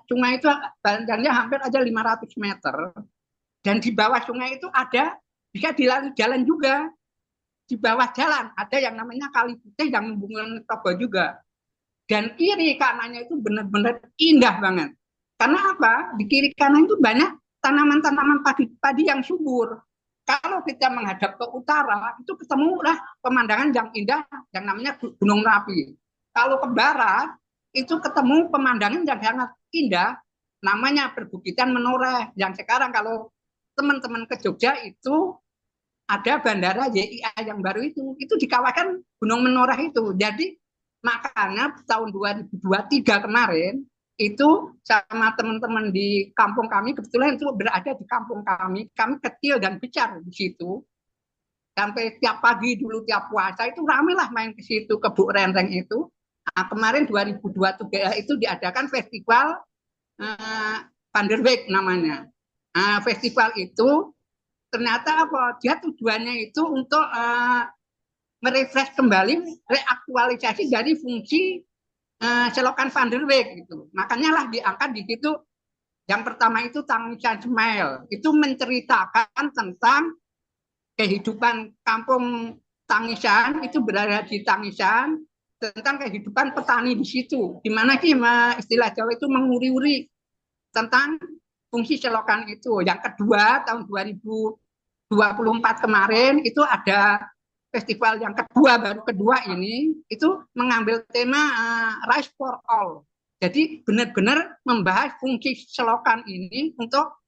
sungai itu panjangnya hampir aja 500 meter. Dan di bawah sungai itu bisa dilalui jalan juga. Di bawah jalan ada yang namanya Kali Putih yang menghubungkan Toba juga. Dan kiri kanannya itu benar-benar indah banget. Karena apa? Di kiri kanan itu banyak tanaman-tanaman padi yang subur. Kalau kita menghadap ke utara, itu ketemulah pemandangan yang indah yang namanya Gunung Merapi. Kalau ke barat, itu ketemu pemandangan yang sangat indah, namanya Perbukitan Menoreh. Yang sekarang kalau teman-teman ke Jogja itu ada bandara JIA yang baru itu di kawasan Gunung Menoreh itu. Jadi makanya tahun 2023 kemarin itu sama teman-teman di kampung kami, kebetulan itu berada di kampung kami kecil dan besar di situ. Sampai tiap pagi dulu, tiap puasa itu ramailah main ke situ, ke Buk Renteng itu. Nah, kemarin 2023 itu diadakan festival Panderweg namanya. Nah, festival itu ternyata apa? Dia tujuannya itu untuk merefresh kembali, reaktualisasi dari fungsi selokan Panderweg gitu. Makanya lah diangkat di situ. Yang pertama itu Tangisan Smile. Itu menceritakan tentang kehidupan kampung Tangisan, itu berada di Tangisan, tentang kehidupan petani di situ. Di mana sih istilah Jawa itu menguri-uri tentang fungsi selokan itu. Yang kedua tahun 2024 kemarin itu ada festival yang baru kedua ini itu mengambil tema Rice for All. Jadi benar-benar membahas fungsi selokan ini untuk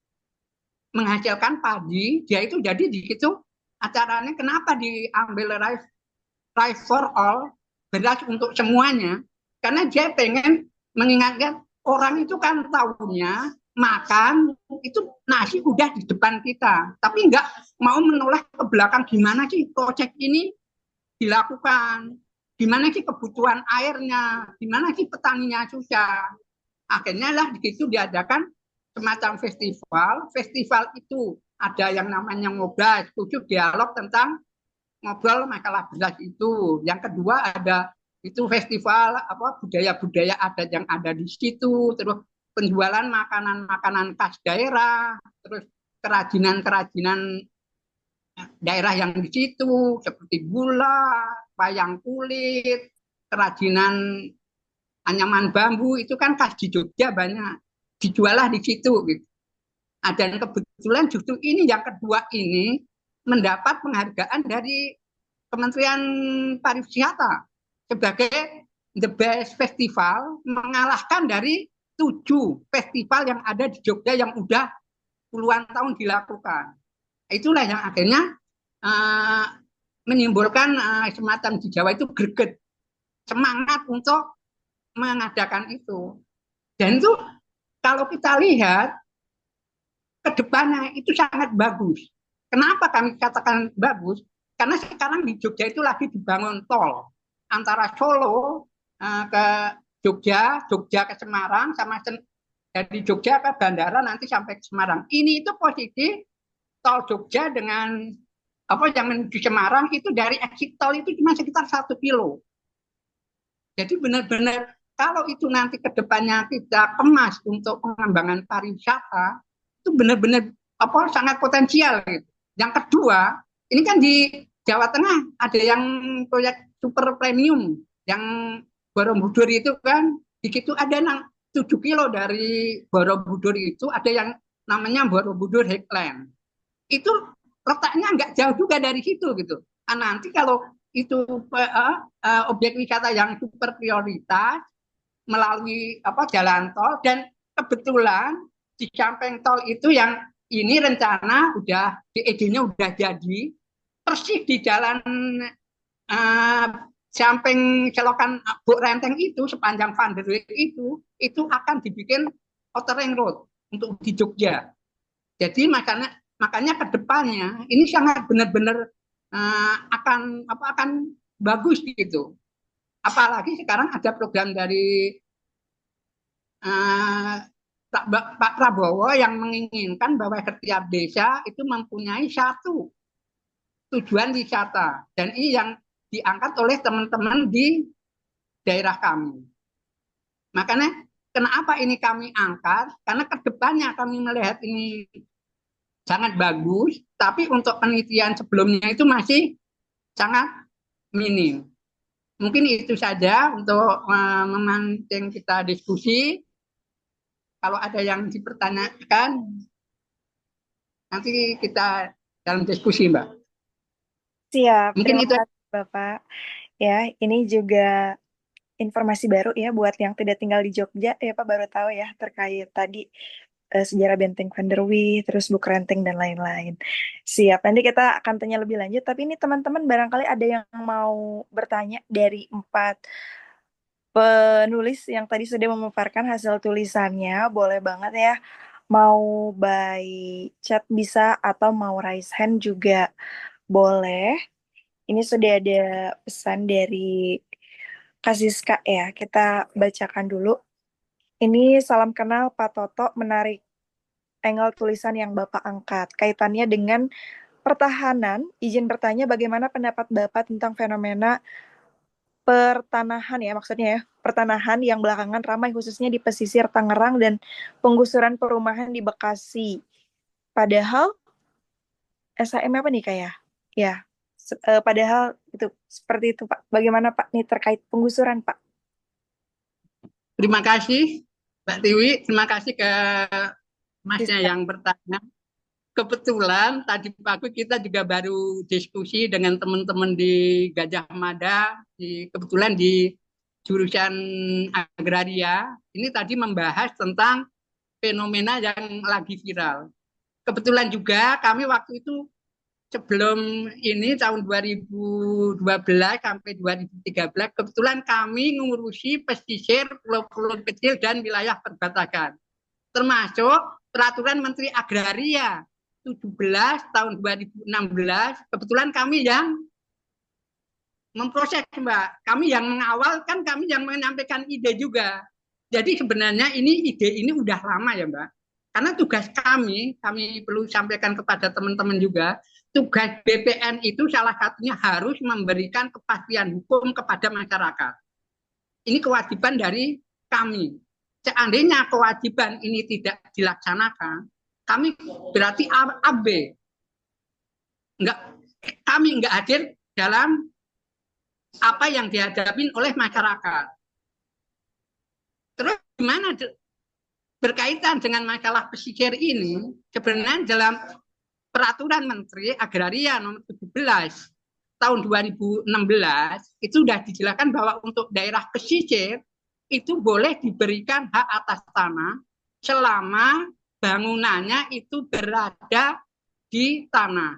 menghasilkan padi. Dia itu jadi di situ acaranya kenapa diambil Rice for All, beras untuk semuanya, karena dia pengen mengingatkan orang itu kan tahunya makan itu nasi udah di depan kita, tapi nggak mau menoleh ke belakang gimana sih proyek ini dilakukan, gimana sih kebutuhan airnya, gimana sih petaninya susah. Akhirnya lah di situ diadakan semacam festival itu ada yang namanya Ngobras, khusus dialog tentang ngobrol masalah beras itu. Yang kedua ada itu festival budaya-budaya adat yang ada di situ, terus penjualan makanan-makanan khas daerah, terus kerajinan-kerajinan daerah yang di situ seperti gula, wayang kulit, kerajinan anyaman bambu itu kan khas di Jogja banyak, dijualah di situ gitu. Dan kebetulan justru ini yang kedua ini mendapat penghargaan dari Kementerian Pariwisata sebagai the best festival, mengalahkan dari 7 festival yang ada di Jogja yang udah puluhan tahun dilakukan. Itulah yang akhirnya uh, menimbulkan semacam di Jawa itu greget, semangat untuk mengadakan itu. Dan itu kalau kita lihat ke depannya itu sangat bagus. Kenapa kami katakan bagus? Karena sekarang di Jogja itu lagi dibangun tol antara Solo ke Jogja, Jogja ke Semarang, sama dari Jogja ke bandara nanti sampai ke Semarang. Ini itu posisi tol Jogja dengan apa yang menuju Semarang itu dari exit tol itu cuma sekitar 1 kilo. Jadi benar-benar kalau itu nanti ke depannya kita kemas untuk pengembangan pariwisata, itu benar-benar apa sangat potensial gitu. Yang kedua, ini kan di Jawa Tengah ada yang proyek super premium yang Borobudur itu kan di situ ada 7 kilo dari Borobudur itu ada yang namanya Borobudur Highland. Itu letaknya nggak jauh juga dari situ gitu. Nanti kalau itu objek wisata yang super prioritas melalui jalan tol, dan kebetulan di samping tol itu yang ini rencana udah DED-nya udah jadi persis di jalan samping selokan Buk Renteng itu sepanjang Van der Wijk itu akan dibikin outer ring road untuk di Jogja. Jadi makanya ke depannya ini sangat benar-benar akan bagus gitu. Apalagi sekarang ada program dari Pak Prabowo yang menginginkan bahwa setiap desa itu mempunyai satu tujuan wisata, dan ini yang diangkat oleh teman-teman di daerah kami. Makanya kenapa ini kami angkat? Karena kedepannya kami melihat ini sangat bagus, tapi untuk penelitian sebelumnya itu masih sangat minim. Mungkin itu saja untuk memancing kita diskusi. Kalau ada yang dipertanyakan, nanti kita dalam diskusi, Mbak. Siap, Mungkin terima itu. kasih Bapak. Ya, ini juga informasi baru ya buat yang tidak tinggal di Jogja ya Pak, baru tahu ya terkait tadi sejarah Benteng Van der Wijk, terus Buk Renteng dan lain-lain. Siap, nanti kita akan tanya lebih lanjut, tapi ini teman-teman barangkali ada yang mau bertanya dari 4 penulis yang tadi sudah memaparkan hasil tulisannya, boleh banget ya. Mau by chat bisa atau mau raise hand juga boleh. Ini sudah ada pesan dari Kasiska ya, kita bacakan dulu. Ini salam kenal Pak Toto, menarik angle tulisan yang Bapak angkat. Kaitannya dengan pertahanan, izin bertanya bagaimana pendapat Bapak tentang fenomena pertanahan ya, maksudnya ya, pertanahan yang belakangan ramai khususnya di pesisir Tangerang dan penggusuran perumahan di Bekasi. Padahal SHM apa nih kayak? Ya, padahal itu seperti itu Pak. Bagaimana Pak nih terkait penggusuran Pak? Terima kasih Mbak Tiwi, terima kasih ke Masnya yang bertanya. Kebetulan tadi pagi kita juga baru diskusi dengan teman-teman di Gajah Mada, kebetulan di jurusan agraria. Ini tadi membahas tentang fenomena yang lagi viral. Kebetulan juga kami waktu itu sebelum ini tahun 2012 sampai 2013, kebetulan kami ngurusi pesisir, pulau-pulau kecil dan wilayah perbatasan. Termasuk peraturan Menteri Agraria 17 tahun 2016, kebetulan kami yang memproses Mbak, kami yang mengawal, kan kami yang menyampaikan ide juga. Jadi sebenarnya ide ini udah lama ya Mbak, karena tugas kami perlu sampaikan kepada teman-teman juga, tugas BPN itu salah satunya harus memberikan kepastian hukum kepada masyarakat. Ini kewajiban dari kami. Seandainya kewajiban ini tidak dilaksanakan, kami berarti AB. Kami enggak hadir dalam apa yang dihadapi oleh masyarakat. Terus gimana berkaitan dengan masalah pesisir ini? Sebenarnya dalam peraturan Menteri Agraria nomor 17 tahun 2016 itu sudah dijelaskan bahwa untuk daerah pesisir itu boleh diberikan hak atas tanah selama bangunannya itu berada di tanah.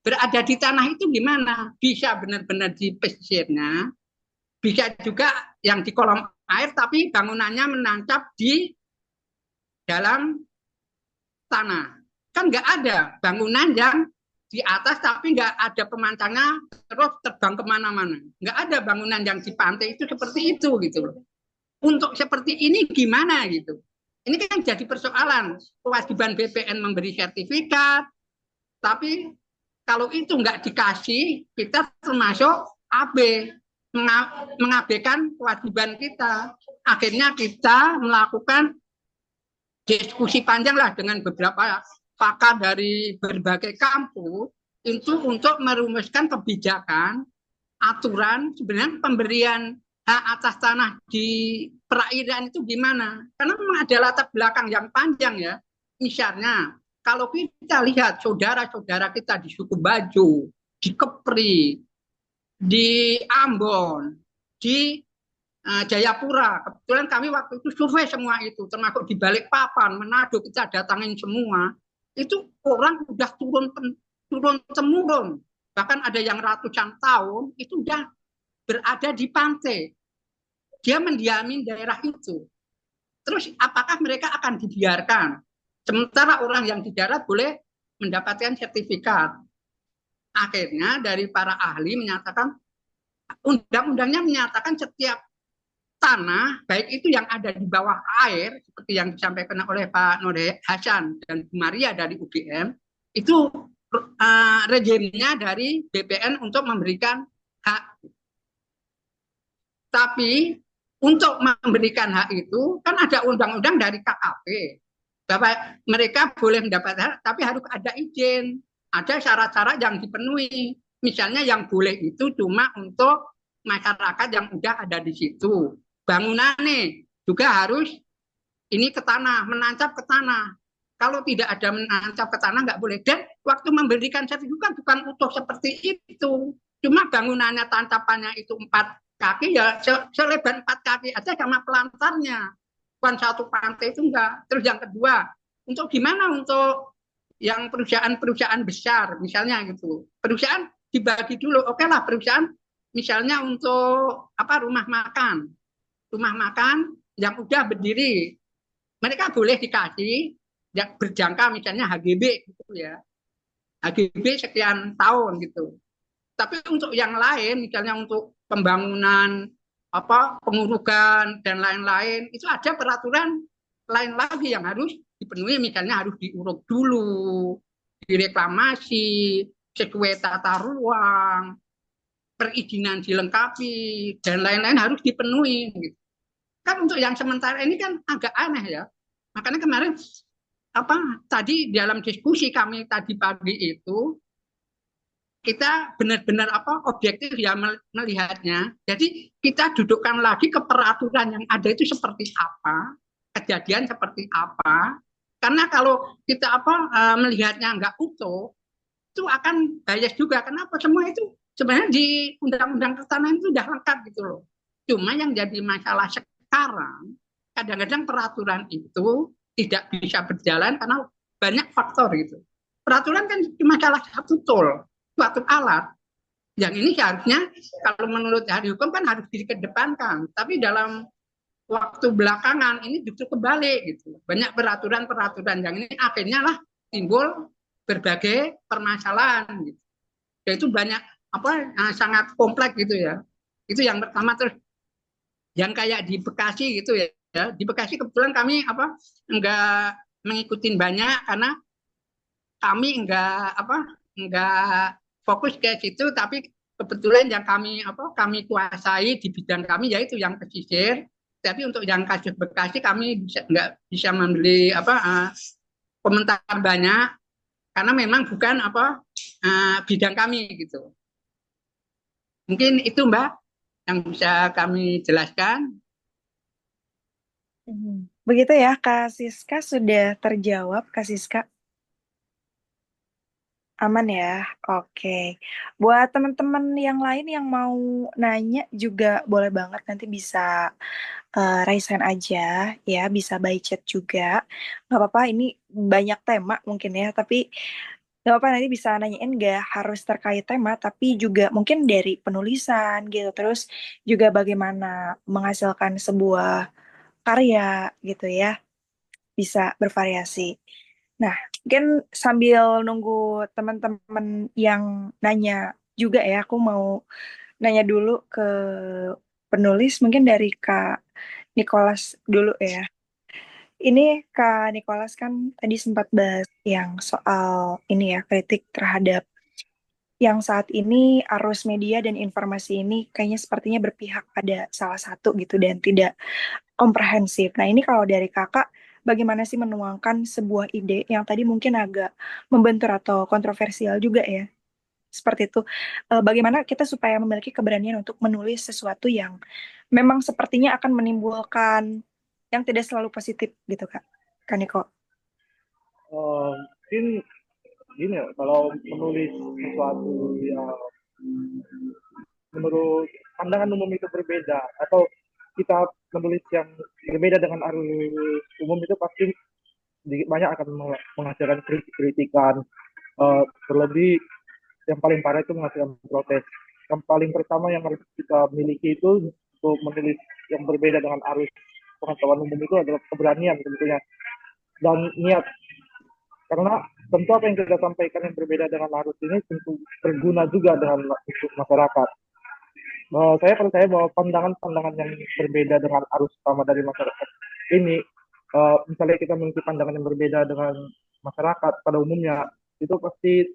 Berada di tanah itu gimana? Bisa benar-benar di pesisirnya, bisa juga yang di kolom air, tapi bangunannya menancap di dalam tanah. Kan nggak ada bangunan yang di atas tapi nggak ada pemancarnya terus terbang kemana-mana. Nggak ada bangunan yang di pantai itu seperti itu gitu loh. Untuk seperti ini gimana gitu. Ini kan jadi persoalan. Kewajiban BPN memberi sertifikat, tapi kalau itu nggak dikasih, kita termasuk AB, mengabaikan kewajiban kita. Akhirnya kita melakukan diskusi panjang lah dengan beberapa pakar dari berbagai kampus itu untuk merumuskan kebijakan aturan sebenarnya pemberian hak atas tanah di perairan itu gimana? Karena memang ada latar belakang yang panjang ya. Misalnya kalau kita lihat saudara-saudara kita di Suku Bajo, di Kepri, di Ambon, di Jayapura. Kebetulan kami waktu itu survei semua itu, termasuk di Balikpapan, Manado, kita datangin semua. Itu orang udah turun temurun, bahkan ada yang ratusan tahun itu udah berada di pantai. Dia mendiami daerah itu. Terus apakah mereka akan dibiarkan? Sementara orang yang di darat boleh mendapatkan sertifikat. Akhirnya dari para ahli menyatakan, undang-undangnya menyatakan setiap tanah, baik itu yang ada di bawah air, seperti yang disampaikan oleh Pak Node Hasan dan Bu Maria dari UGM, itu rejimnya dari BPN untuk memberikan hak. Tapi untuk memberikan hak itu kan ada undang-undang dari KKP bahwa mereka boleh mendapat hak, tapi harus ada izin, ada syarat-syarat yang dipenuhi. Misalnya yang boleh itu cuma untuk masyarakat yang udah ada di situ. Bangunannya juga harus ini ke tanah, menancap ke tanah. Kalau tidak ada menancap ke tanah nggak boleh. Dan waktu memberikan sertifikat bukan utuh seperti itu. Cuma bangunannya tancapannya itu 4 kaki ya selebar 4 kaki aja sama pelantarnya. Bukan satu pantai itu enggak. Terus yang kedua, untuk gimana untuk yang perusahaan-perusahaan besar misalnya gitu. Perusahaan dibagi dulu. Oke lah perusahaan misalnya untuk rumah makan. Rumah makan yang udah berdiri. Mereka boleh dikasih yang berjangka misalnya HGB gitu ya. HGB sekian tahun gitu. Tapi untuk yang lain, misalnya untuk pembangunan, pengurukan dan lain-lain, itu ada peraturan lain lagi yang harus dipenuhi. Misalnya harus diuruk dulu, direklamasi, sesuai tata ruang, perizinan dilengkapi dan lain-lain harus dipenuhi. Gitu. Kan untuk yang sementara ini kan agak aneh ya. Makanya kemarin tadi dalam diskusi kami tadi pagi itu kita benar-benar objektif ya melihatnya. Jadi kita dudukkan lagi ke peraturan yang ada itu seperti apa, kejadian seperti apa. Karena kalau kita melihatnya nggak utuh, itu akan bias juga. Kenapa? Semua itu sebenarnya di undang-undang pertanahan itu sudah lengkap gitu loh. Cuma yang jadi masalah sekarang, kadang-kadang peraturan itu tidak bisa berjalan karena banyak faktor gitu. Peraturan kan cuma salah satu tool, suatu alat. Yang ini seharusnya kalau menurut ahli hukum kan harus dikedepankan. Tapi dalam waktu belakangan ini justru kebalik gitu. Banyak peraturan-peraturan yang ini akhirnya lah timbul berbagai permasalahan gitu. Dan itu banyak sangat kompleks gitu ya. Itu yang pertama. Terus yang kayak di Bekasi gitu ya. Di Bekasi kebetulan kami enggak mengikutin banyak karena kami enggak fokus ke situ, tapi kebetulan yang kami kuasai di bidang kami yaitu yang pesisir. Tapi untuk yang kasus Bekasi kami enggak bisa membeli komentar banyak karena memang bukan bidang kami gitu. Mungkin itu Mbak yang bisa kami jelaskan. Begitu ya, Kak Siska sudah terjawab, Kak Siska. Aman ya? Oke. Buat teman-teman yang lain yang mau nanya juga boleh banget nanti bisa raise hand aja ya, bisa by chat juga. Nggak apa-apa, ini banyak tema mungkin ya, tapi Gak apa nanti bisa nanyain gak harus terkait tema, tapi juga mungkin dari penulisan gitu. Terus juga bagaimana menghasilkan sebuah karya gitu ya. Bisa bervariasi. Nah, mungkin sambil nunggu teman-teman yang nanya juga ya, aku mau nanya dulu ke penulis, mungkin dari Kak Nicholas dulu ya. Ini Kak Nicholas kan tadi sempat bahas yang soal ini ya, kritik terhadap yang saat ini arus media dan informasi ini kayaknya sepertinya berpihak pada salah satu gitu dan tidak komprehensif. Nah, ini kalau dari kakak, bagaimana sih menuangkan sebuah ide yang tadi mungkin agak membentur atau kontroversial juga ya? Seperti itu. Bagaimana kita supaya memiliki keberanian untuk menulis sesuatu yang memang sepertinya akan menimbulkan yang tidak selalu positif gitu, Kak. Kaniko. Mungkin gini ya, kalau menulis sesuatu yang menurut pandangan umum itu berbeda, atau kita menulis yang berbeda dengan arus umum, itu pasti sedikit banyak akan menghasilkan kritikan. Terlebih yang paling parah itu menghasilkan protes. Yang paling pertama yang harus kita miliki itu untuk menulis yang berbeda dengan arus pengetahuan umum itu adalah keberanian tentunya, dan niat. Karena tentu apa yang kita sampaikan yang berbeda dengan arus ini tentu berguna juga dengan untuk masyarakat. Saya percaya bahwa pandangan-pandangan yang berbeda dengan arus utama dari masyarakat ini, misalnya kita memiliki pandangan yang berbeda dengan masyarakat pada umumnya, itu pasti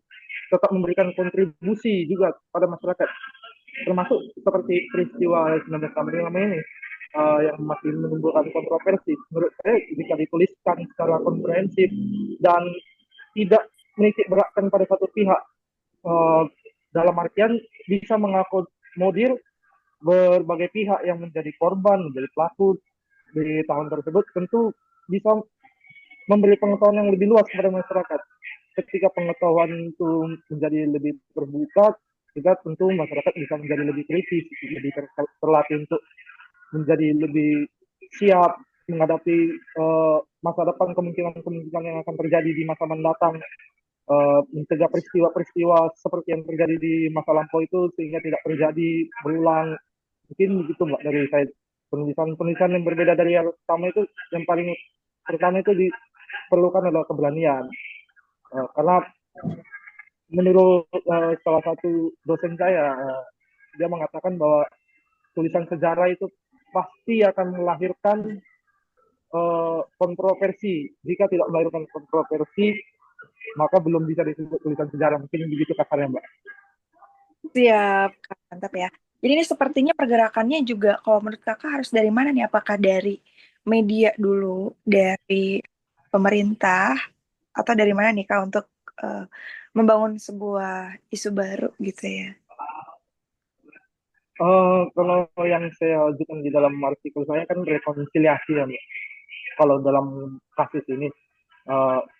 tetap memberikan kontribusi juga pada masyarakat, termasuk seperti peristiwa 1985 ini, yang masih menimbulkan kontroversi. Menurut saya jika dituliskan secara komprehensif dan tidak menitik beratkan pada satu pihak, uh, dalam artian bisa mengakomodir berbagai pihak yang menjadi korban, menjadi pelaku di tahun tersebut, tentu bisa memberi pengetahuan yang lebih luas kepada masyarakat. Ketika pengetahuan itu menjadi lebih terbuka, kita tentu masyarakat bisa menjadi lebih kritis, lebih terlatih untuk menjadi lebih siap menghadapi masa depan, kemungkinan-kemungkinan yang akan terjadi di masa mendatang, mencegah peristiwa-peristiwa seperti yang terjadi di masa lampau itu sehingga tidak terjadi berulang. Mungkin begitu Mbak dari saya. Penulisan yang berbeda dari yang pertama itu, yang paling pertama itu diperlukan adalah keberanian. Karena menurut salah satu dosen saya, dia mengatakan bahwa tulisan sejarah itu pasti akan melahirkan kontroversi. Jika tidak melahirkan kontroversi, maka belum bisa disebut tulisan sejarah. Mungkin begitu kasarnya, Mbak. Siap, Kak. Mantap ya. Jadi ini sepertinya pergerakannya juga kalau menurut kakak harus dari mana nih? Apakah dari media dulu, dari pemerintah, atau dari mana nih Kak untuk eh, membangun sebuah isu baru gitu ya? Kalau yang saya ajukan di dalam artikel saya kan rekonsiliasi ya, Mbak. Kalau dalam kasus ini,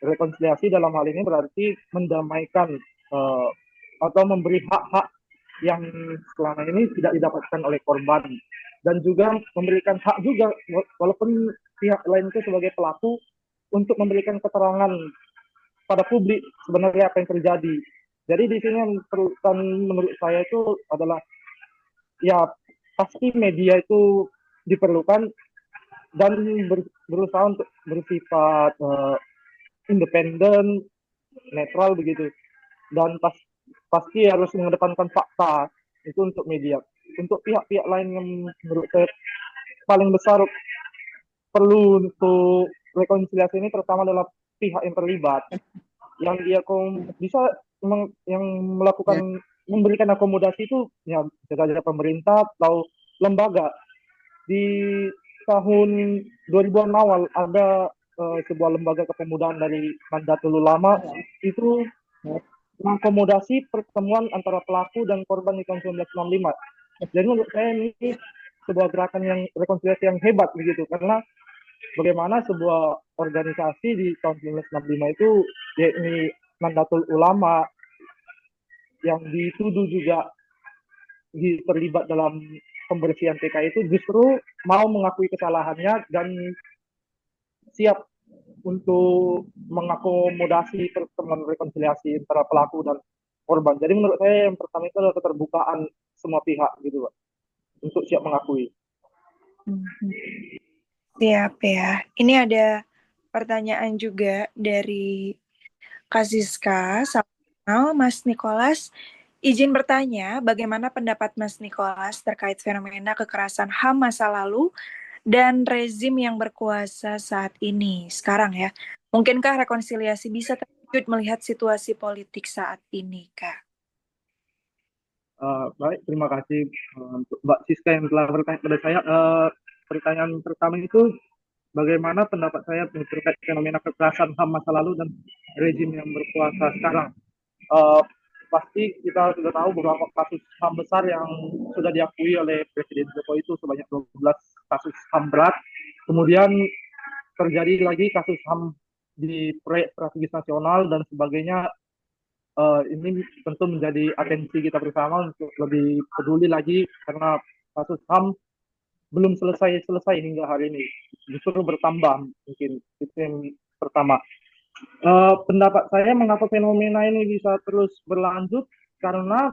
rekonsiliasi dalam hal ini berarti mendamaikan, atau memberi hak-hak yang selama ini tidak didapatkan oleh korban, dan juga memberikan hak juga walaupun pihak lain itu sebagai pelaku untuk memberikan keterangan pada publik sebenarnya apa yang terjadi. Jadi di sini yang perlukan menurut saya itu adalah, ya pasti media itu diperlukan dan berusaha untuk bersifat independen, netral begitu, dan pasti harus mengedepankan fakta itu untuk media. Untuk pihak-pihak lain yang menurut saya paling besar perlu untuk rekonsiliasi ini, terutama adalah pihak yang terlibat, yang dia bisa yang melakukan memberikan akomodasi itu, ya bisa saja pemerintah atau lembaga. Di tahun 2000-an awal ada sebuah lembaga kepemudaan dari Nahdlatul Ulama itu mengakomodasi pertemuan antara pelaku dan korban di tahun 1965. Jadi menurut saya ini sebuah gerakan yang rekonsiliasi yang hebat begitu, karena bagaimana sebuah organisasi di tahun 1965 itu, yakni Nahdlatul Ulama, yang dituduh juga terlibat dalam pembersihan PKI, itu justru mau mengakui kesalahannya dan siap untuk mengakomodasi pertemuan rekonsiliasi antara pelaku dan korban. Jadi menurut saya yang pertama itu adalah keterbukaan semua pihak gitu Pak, untuk siap mengakui. Mhm. Siap ya. Ini ada pertanyaan juga dari Kak Siska. Salam kenal, Mas Nikolas. Izin bertanya, bagaimana pendapat Mas Nikolas terkait fenomena kekerasan HAM masa lalu dan rezim yang berkuasa saat ini, sekarang ya? Mungkinkah rekonsiliasi bisa terwujud melihat situasi politik saat ini, Kak? Baik, terima kasih untuk Mbak Siska yang telah bertanya pada saya. Pertanyaan pertama itu bagaimana pendapat saya terkait fenomena kekerasan HAM masa lalu dan rezim yang berkuasa sekarang. Eh, Pasti kita sudah tahu beberapa kasus HAM besar yang sudah diakui oleh Presiden Jokowi itu sebanyak 12 kasus HAM berat. Kemudian terjadi lagi kasus HAM di proyek strategis nasional dan sebagainya. Ini tentu menjadi atensi kita bersama untuk lebih peduli lagi karena kasus HAM belum selesai hingga hari ini, justru bertambah mungkin. Itu yang pertama. Pendapat saya mengapa fenomena ini bisa terus berlanjut karena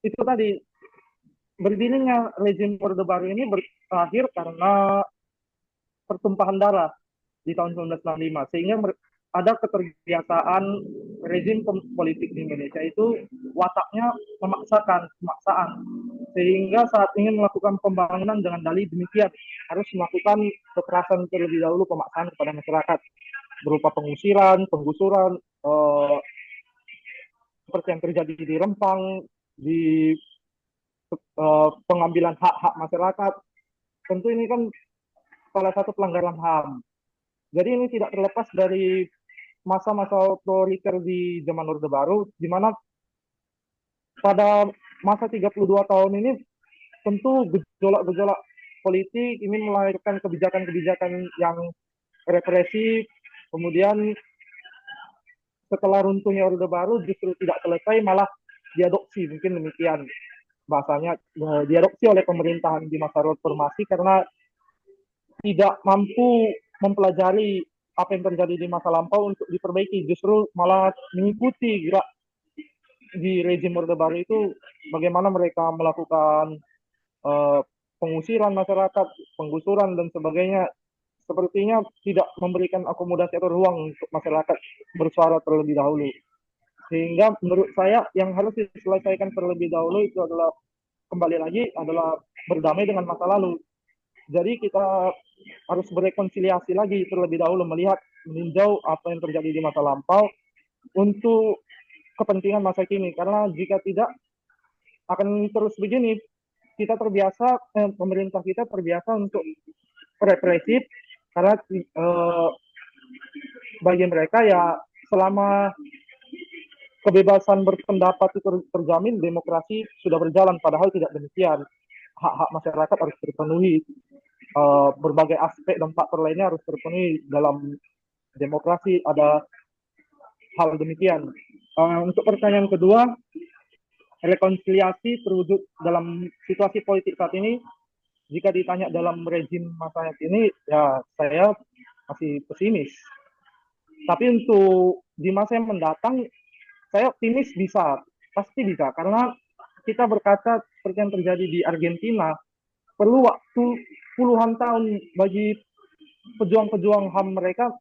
itu tadi, berdirinya rezim Orde Baru ini berakhir karena pertumpahan darah di tahun 1965, sehingga ada keterbiasaan rezim politik di Indonesia itu wataknya pemaksaan, sehingga saat ingin melakukan pembangunan dengan dalih demikian harus melakukan kekerasan terlebih dahulu, pemaksaan kepada masyarakat berupa pengusiran, penggusuran, seperti yang terjadi di Rempang, di pengambilan hak-hak masyarakat. Tentu ini kan salah satu pelanggaran HAM. Jadi ini tidak terlepas dari masa-masa otoriter di zaman Orde Baru, di mana pada masa 32 tahun ini tentu gejolak-gejolak politik ini melahirkan kebijakan-kebijakan yang represif. Kemudian setelah runtuhnya Orde Baru justru tidak selesai, malah diadopsi, mungkin demikian bahasanya, diadopsi oleh pemerintahan di masa reformasi karena tidak mampu mempelajari apa yang terjadi di masa lampau untuk diperbaiki, justru malah mengikuti gerak di rezim Orde Baru itu, bagaimana mereka melakukan uh, pengusiran masyarakat, penggusuran dan sebagainya, sepertinya tidak memberikan akomodasi atau ruang untuk masyarakat bersuara terlebih dahulu. Sehingga menurut saya yang harus diselesaikan terlebih dahulu itu adalah, kembali lagi, adalah berdamai dengan masa lalu. Jadi kita harus berrekonsiliasi lagi terlebih dahulu, melihat, meninjau apa yang terjadi di masa lampau untuk kepentingan masa kini. Karena jika tidak, akan terus begini. Kita terbiasa, pemerintah kita terbiasa untuk represif karena bagi mereka ya selama kebebasan berpendapat itu terjamin, demokrasi sudah berjalan. Padahal tidak demikian. Hak-hak masyarakat harus terpenuhi, berbagai aspek dan faktor lainnya harus terpenuhi dalam demokrasi. Ada hal demikian. Untuk pertanyaan kedua, rekonsiliasi terwujud dalam situasi politik saat ini, jika ditanya dalam rezim masa ini, ya saya masih pesimis. Tapi untuk di masa yang mendatang, saya optimis bisa, pasti bisa, karena kita berkaca seperti yang terjadi di Argentina, perlu waktu puluhan tahun bagi pejuang-pejuang HAM mereka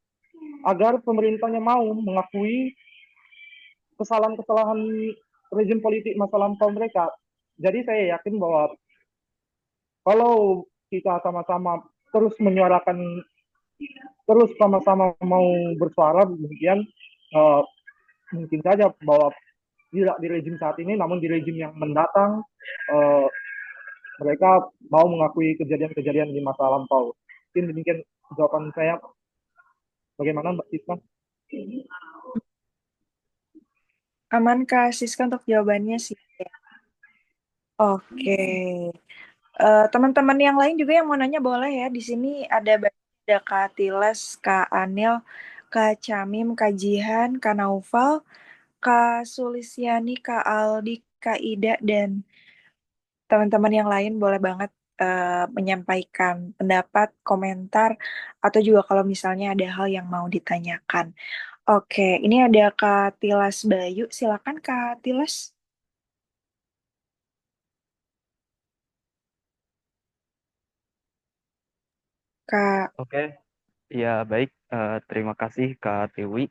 agar pemerintahnya mau mengakui kesalahan-kesalahan rezim politik masa lampau mereka. Jadi saya yakin bahwa kalau kita sama-sama terus menyuarakan, terus sama-sama mau bersuara demikian, uh, mungkin saja bahwa tidak di rezim saat ini, namun di rezim yang mendatang, uh, mereka mau mengakui kejadian-kejadian di masa lampau. Mungkin demikian jawaban saya. Bagaimana Mbak Siska? Aman, Kak Siska, untuk jawabannya sih. Oke. Teman-teman yang lain juga yang mau nanya boleh ya. Di sini ada Kak Tiles, Kak Anil, Kak Camim, Kak Jihan, Kak Naufal, Kak Sulistiani, Kak Aldi, Kak Ida, dan teman-teman yang lain boleh banget menyampaikan pendapat, komentar, atau juga kalau misalnya ada hal yang mau ditanyakan. Oke, ini ada Kak Tilas Bayu. Silakan Kak Tilas. Kak, Oke, ya baik. Terima kasih Kak Tiwi.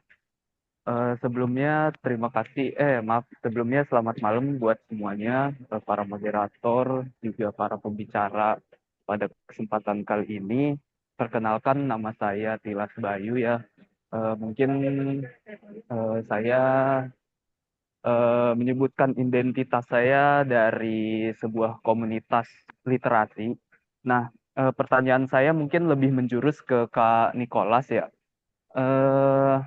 Sebelumnya terima kasih, maaf, sebelumnya selamat malam buat semuanya, para moderator, juga para pembicara pada kesempatan kali ini. Perkenalkan nama saya Tilas Bayu ya. Mungkin saya menyebutkan identitas saya dari sebuah komunitas literasi. Nah, pertanyaan saya mungkin lebih menjurus ke Kak Nicholas ya. Eh,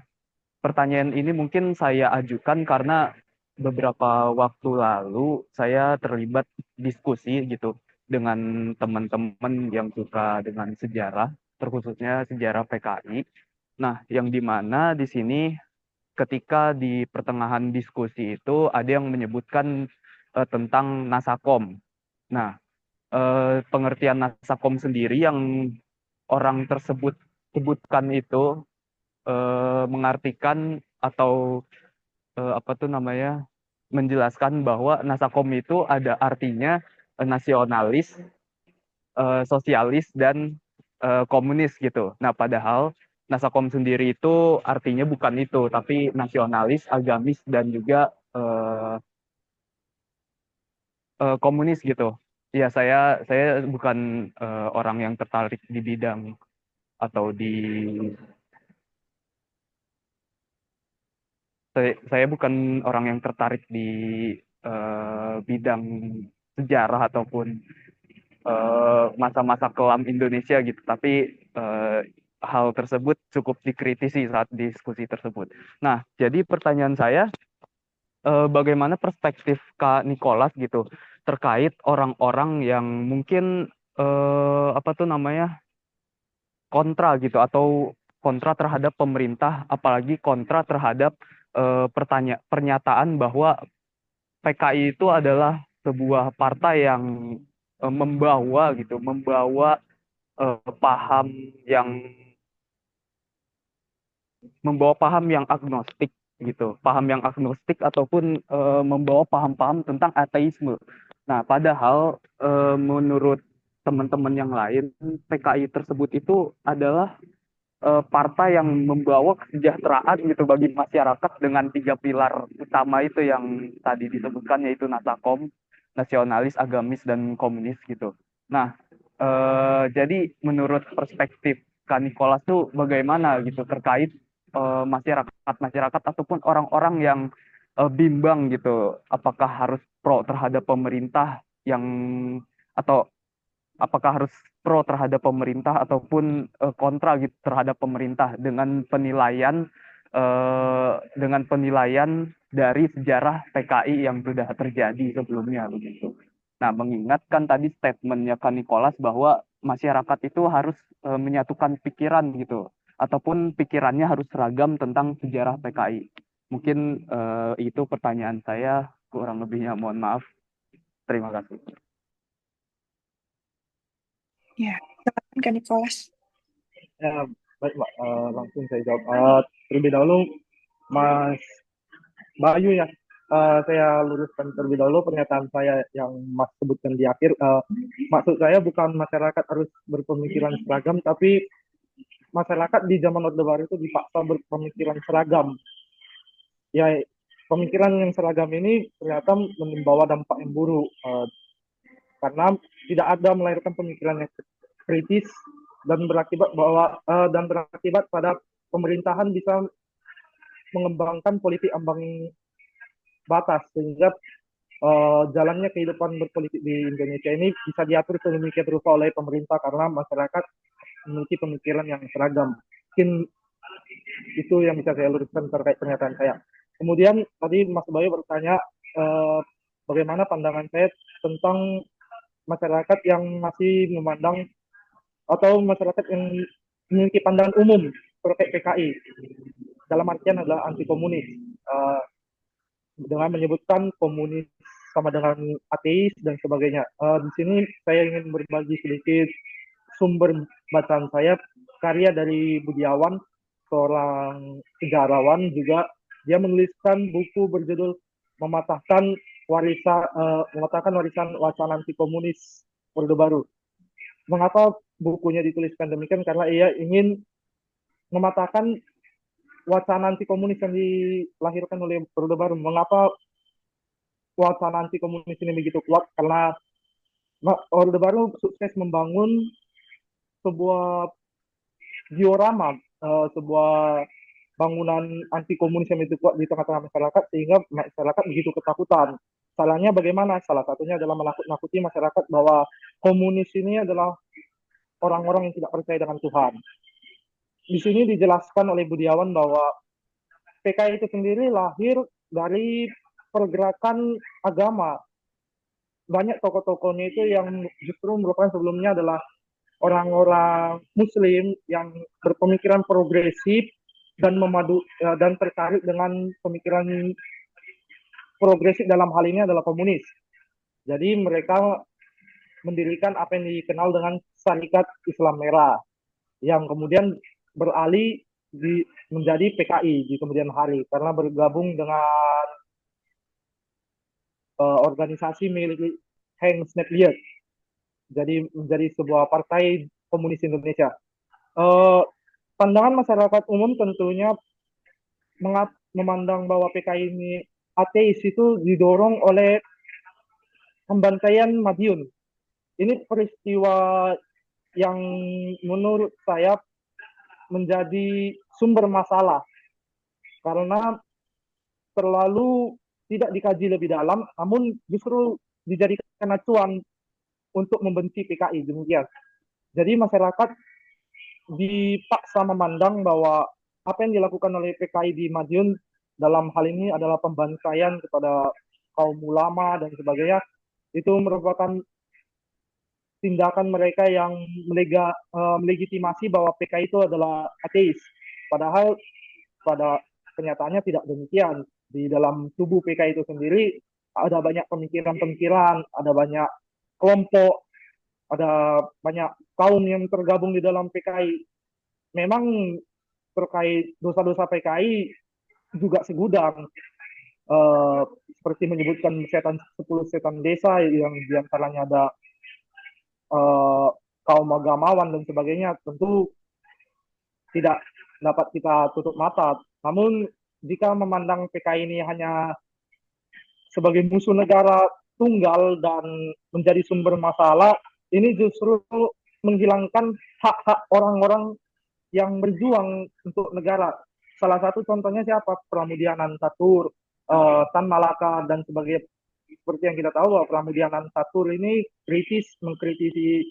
Pertanyaan ini mungkin saya ajukan karena beberapa waktu lalu saya terlibat diskusi gitu dengan teman-teman yang suka dengan sejarah, terkhususnya sejarah PKI. Nah, yang dimana di sini ketika di pertengahan diskusi itu ada yang menyebutkan tentang Nasakom. Nah, pengertian Nasakom sendiri yang orang tersebut sebutkan itu mengartikan atau apa tuh namanya menjelaskan bahwa Nasakom itu ada artinya nasionalis, sosialis dan komunis gitu. Nah, padahal Nasakom sendiri itu artinya bukan itu, tapi nasionalis, agamis dan juga komunis gitu. Ya, saya bukan orang yang tertarik di bidang atau di saya bukan orang yang tertarik di bidang sejarah ataupun masa-masa kelam Indonesia gitu. Tapi hal tersebut cukup dikritisi saat diskusi tersebut. Nah, jadi pertanyaan saya, bagaimana perspektif Kak Nicholas gitu terkait orang-orang yang mungkin apa tuh namanya kontra gitu atau kontra terhadap pemerintah, apalagi kontra terhadap pernyataan bahwa PKI itu adalah sebuah partai yang membawa paham yang agnostik gitu, paham yang agnostik ataupun membawa paham-paham tentang ateisme. Nah, padahal menurut teman-teman yang lain, PKI tersebut itu adalah partai yang membawa kesejahteraan gitu bagi masyarakat dengan tiga pilar utama itu yang tadi disebutkan, yaitu Nasakom, nasionalis, agamis, dan komunis gitu. Nah, jadi menurut perspektif Kak Nicholas tuh bagaimana gitu terkait masyarakat ataupun orang-orang yang bimbang gitu, apakah harus pro terhadap pemerintah yang atau apakah harus pro terhadap pemerintah ataupun kontra gitu terhadap pemerintah dengan penilaian dari sejarah PKI yang sudah terjadi sebelumnya begitu. Nah, mengingatkan tadi statementnya Kak Nicholas bahwa masyarakat itu harus menyatukan pikiran gitu, ataupun pikirannya harus seragam tentang sejarah PKI. Mungkin itu pertanyaan saya, kurang lebihnya mohon maaf. Terima kasih. ya, silakan Kak Nicholas. Ya, baik Mbak, langsung saya jawab. Terlebih dahulu, Mas Bayu ya, saya luruskan terlebih dahulu pernyataan saya yang Mas sebutkan di akhir. Maksud saya bukan masyarakat harus berpemikiran seragam, tapi masyarakat di zaman Orde Baru itu dipaksa berpemikiran seragam. Ya, pemikiran yang seragam ini ternyata membawa dampak yang buruk, karena tidak ada melahirkan pemikiran yang kritis dan berakibat pada pemerintahan bisa mengembangkan politik ambang batas, sehingga jalannya kehidupan berpolitik di Indonesia ini bisa diatur sedemikian rupa oleh pemerintah karena masyarakat memiliki pemikiran yang seragam. Mungkin itu yang bisa saya luruskan terkait pernyataan saya. Kemudian tadi Mas Bayu bertanya bagaimana pandangan saya tentang masyarakat yang masih memandang atau masyarakat yang memiliki pandangan umum terkait PKI, dalam artian adalah anti komunis, dengan menyebutkan komunis sama dengan ateis dan sebagainya. Di sini saya ingin berbagi sedikit sumber bacaan saya, karya dari Budiawan, seorang sejarawan juga. Dia menuliskan buku berjudul mematahkan warisan wacana anti komunis Orde Baru. Mengapa bukunya dituliskan demikian? Karena ia ingin mematahkan wacana anti komunis yang dilahirkan oleh Orde Baru. Mengapa wacana anti komunis ini begitu kuat? Karena Orde Baru sukses membangun sebuah diorama, sebuah bangunan anti komunis yang itu kuat di tengah-tengah masyarakat, sehingga masyarakat begitu ketakutan. Salahnya bagaimana? Salah satunya adalah menakut-nakuti masyarakat bahwa komunis ini adalah orang-orang yang tidak percaya dengan Tuhan. Di sini dijelaskan oleh Budiawan bahwa PKI itu sendiri lahir dari pergerakan agama. Banyak tokoh-tokohnya itu yang justru merupakan sebelumnya adalah orang-orang Muslim yang berpemikiran progresif dan dan tertarik dengan pemikiran progresif, dalam hal ini adalah komunis. Jadi mereka mendirikan apa yang dikenal dengan Syarikat Islam Merah, yang kemudian beralih menjadi PKI di kemudian hari karena bergabung dengan organisasi milik Heng Snaplier. Jadi menjadi sebuah partai komunis Indonesia. Pandangan masyarakat umum tentunya memandang bahwa PKI ini ateis itu didorong oleh pembantaian Madiun. Ini peristiwa yang menurut saya menjadi sumber masalah karena terlalu tidak dikaji lebih dalam, namun justru dijadikan acuan untuk membenci PKI, demikian. Jadi masyarakat dipaksa memandang bahwa apa yang dilakukan oleh PKI di Madiun dalam hal ini adalah pembantaian kepada kaum ulama dan sebagainya. Itu merupakan tindakan mereka yang melegitimasi bahwa PKI itu adalah ateis. Padahal pada kenyataannya tidak demikian. Di dalam tubuh PKI itu sendiri ada banyak pemikiran-pemikiran, ada banyak kelompok, ada banyak kaum yang tergabung di dalam PKI. Memang terkait dosa-dosa PKI juga segudang, seperti menyebutkan 10 setan desa yang diantaranya ada kaum agamawan dan sebagainya, tentu tidak dapat kita tutup mata. Namun jika memandang PKI ini hanya sebagai musuh negara tunggal dan menjadi sumber masalah, ini justru menghilangkan hak-hak orang-orang yang berjuang untuk negara. Salah satu contohnya siapa? Pramudianan Satur, Tan Malaka dan sebagainya. Seperti yang kita tahu bahwa Pramudianan Satur ini mengkritisi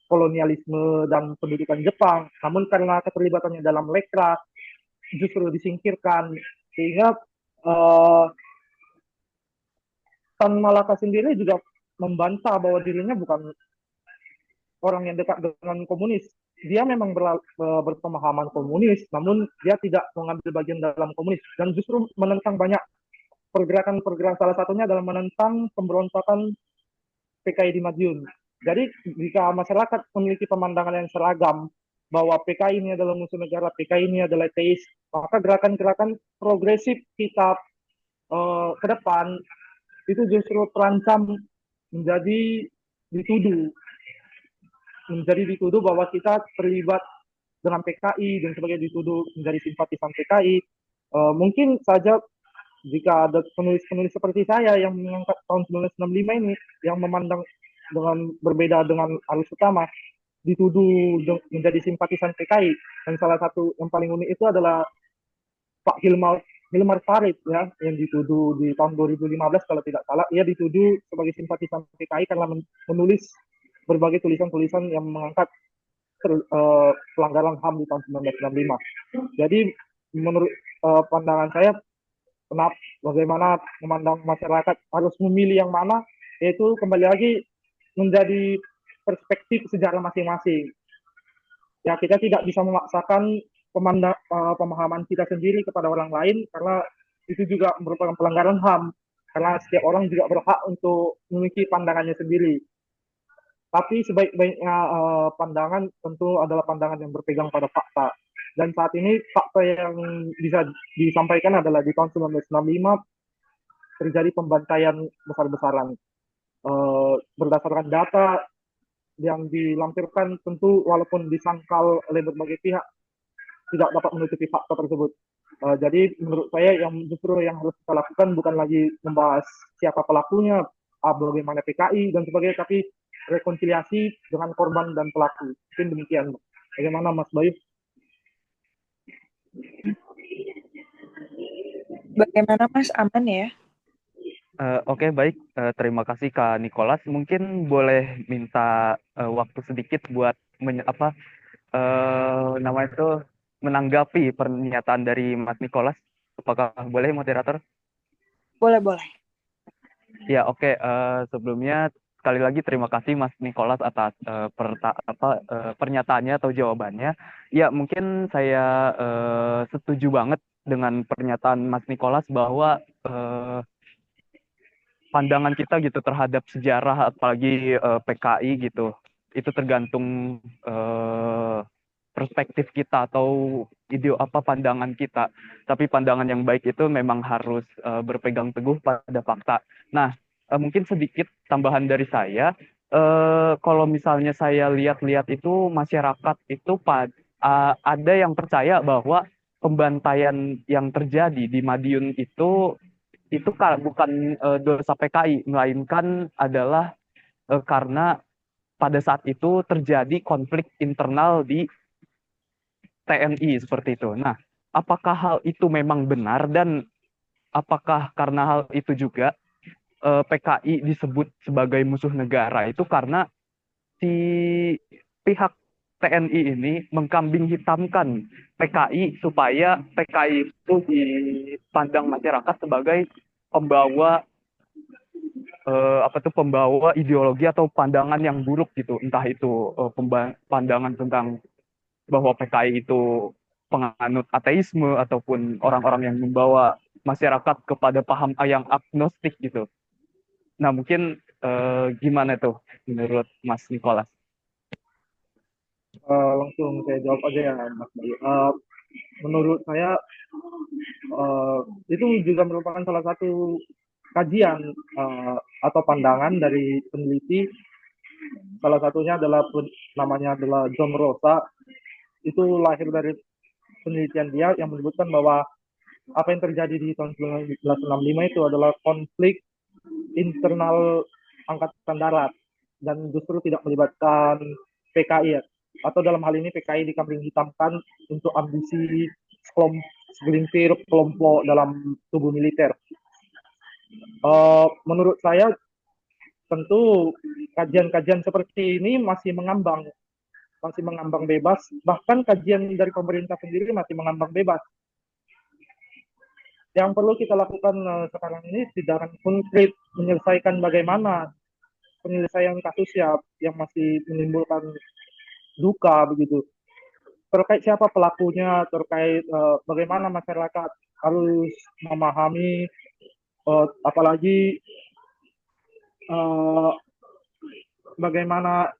kolonialisme dan pendudukan Jepang, namun karena keterlibatannya dalam lekra justru disingkirkan, sehingga Tan Malaka sendiri juga membantah bahwa dirinya bukan orang yang dekat dengan komunis. Dia memang berpemahaman komunis, namun dia tidak mengambil bagian dalam komunis dan justru menentang banyak pergerakan-pergerakan. Salah satunya adalah menentang pemberontakan PKI di Madiun. Jadi jika masyarakat memiliki pemandangan yang seragam bahwa PKI ini adalah musuh negara, PKI ini adalah teis, maka gerakan-gerakan progresif kita ke depan itu justru terancam menjadi dituduh bahwa kita terlibat dengan PKI dan sebagainya, dituduh menjadi simpatisan PKI. Mungkin saja jika ada penulis-penulis seperti saya yang mengangkat tahun 1965 ini, yang memandang dengan berbeda dengan arus utama, dituduh menjadi simpatisan PKI. Dan salah satu yang paling unik itu adalah Pak Hilmar Farid ya, yang dituduh di tahun 2015 kalau tidak salah, ia dituduh sebagai simpatisan PKI karena menulis berbagai tulisan-tulisan yang mengangkat pelanggaran HAM di tahun 1965. Jadi menurut pandangan saya, bagaimana memandang masyarakat harus memilih yang mana, yaitu kembali lagi menjadi perspektif sejarah masing-masing. Ya, kita tidak bisa memaksakan pemahaman kita sendiri kepada orang lain karena itu juga merupakan pelanggaran HAM. karena setiap orang juga berhak untuk memiliki pandangannya sendiri. Tapi sebaik-baiknya pandangan tentu adalah pandangan yang berpegang pada fakta. Dan saat ini fakta yang bisa disampaikan adalah di tahun 1965 terjadi pembantaian besar-besaran. Berdasarkan data yang dilampirkan, tentu walaupun disangkal oleh berbagai pihak, tidak dapat menutupi fakta tersebut. Jadi menurut saya yang justru yang harus kita lakukan bukan lagi membahas siapa pelakunya, bagaimana PKI dan sebagainya, tapi rekonsiliasi dengan korban dan pelaku. Mungkin demikian. Bagaimana Mas Bayu? Bagaimana Mas, aman ya? Oke, baik. Terima kasih Kak Nicholas. Mungkin boleh minta waktu sedikit buat namanya itu menanggapi pernyataan dari Mas Nicholas. Apakah boleh, moderator? Boleh. Ya, oke. Sebelumnya sekali lagi terima kasih Mas Nicholas atas pernyataannya atau jawabannya. Ya, mungkin saya setuju banget dengan pernyataan Mas Nicholas bahwa pandangan kita gitu terhadap sejarah, apalagi PKI gitu, itu tergantung perspektif kita atau pandangan kita. Tapi pandangan yang baik itu memang harus berpegang teguh pada fakta. Nah, mungkin sedikit tambahan dari saya. Kalau misalnya saya lihat-lihat itu masyarakat itu ada yang percaya bahwa pembantaian yang terjadi di Madiun itu bukan dosa PKI, melainkan adalah karena pada saat itu terjadi konflik internal di TNI seperti itu. Nah, apakah hal itu memang benar dan apakah karena hal itu juga PKI disebut sebagai musuh negara itu karena si pihak TNI ini mengkambing hitamkan PKI supaya PKI itu dipandang masyarakat sebagai pembawa pembawa ideologi atau pandangan yang buruk gitu, entah itu pandangan tentang bahwa PKI itu penganut ateisme ataupun orang-orang yang membawa masyarakat kepada paham yang agnostik gitu. Nah, mungkin gimana tuh menurut Mas Nicholas? Langsung saya jawab aja ya Mas Bayu. Menurut saya itu juga merupakan salah satu kajian atau pandangan dari peneliti. Salah satunya adalah namanya adalah John Rosa. Itu lahir dari penelitian dia yang menyebutkan bahwa apa yang terjadi di tahun 1965 itu adalah konflik internal angkatan darat dan justru tidak melibatkan PKI ya. Atau dalam hal ini PKI dikambing hitamkan untuk ambisi segelintir kelompok dalam tubuh militer. Menurut saya tentu kajian-kajian seperti ini masih mengambang bebas, bahkan kajian dari pemerintah sendiri masih mengambang bebas. Yang perlu kita lakukan sekarang ini tindakan konkret menyelesaikan bagaimana penyelesaian kasus yang masih menimbulkan duka begitu. Terkait siapa pelakunya, terkait bagaimana masyarakat harus memahami, apalagi bagaimana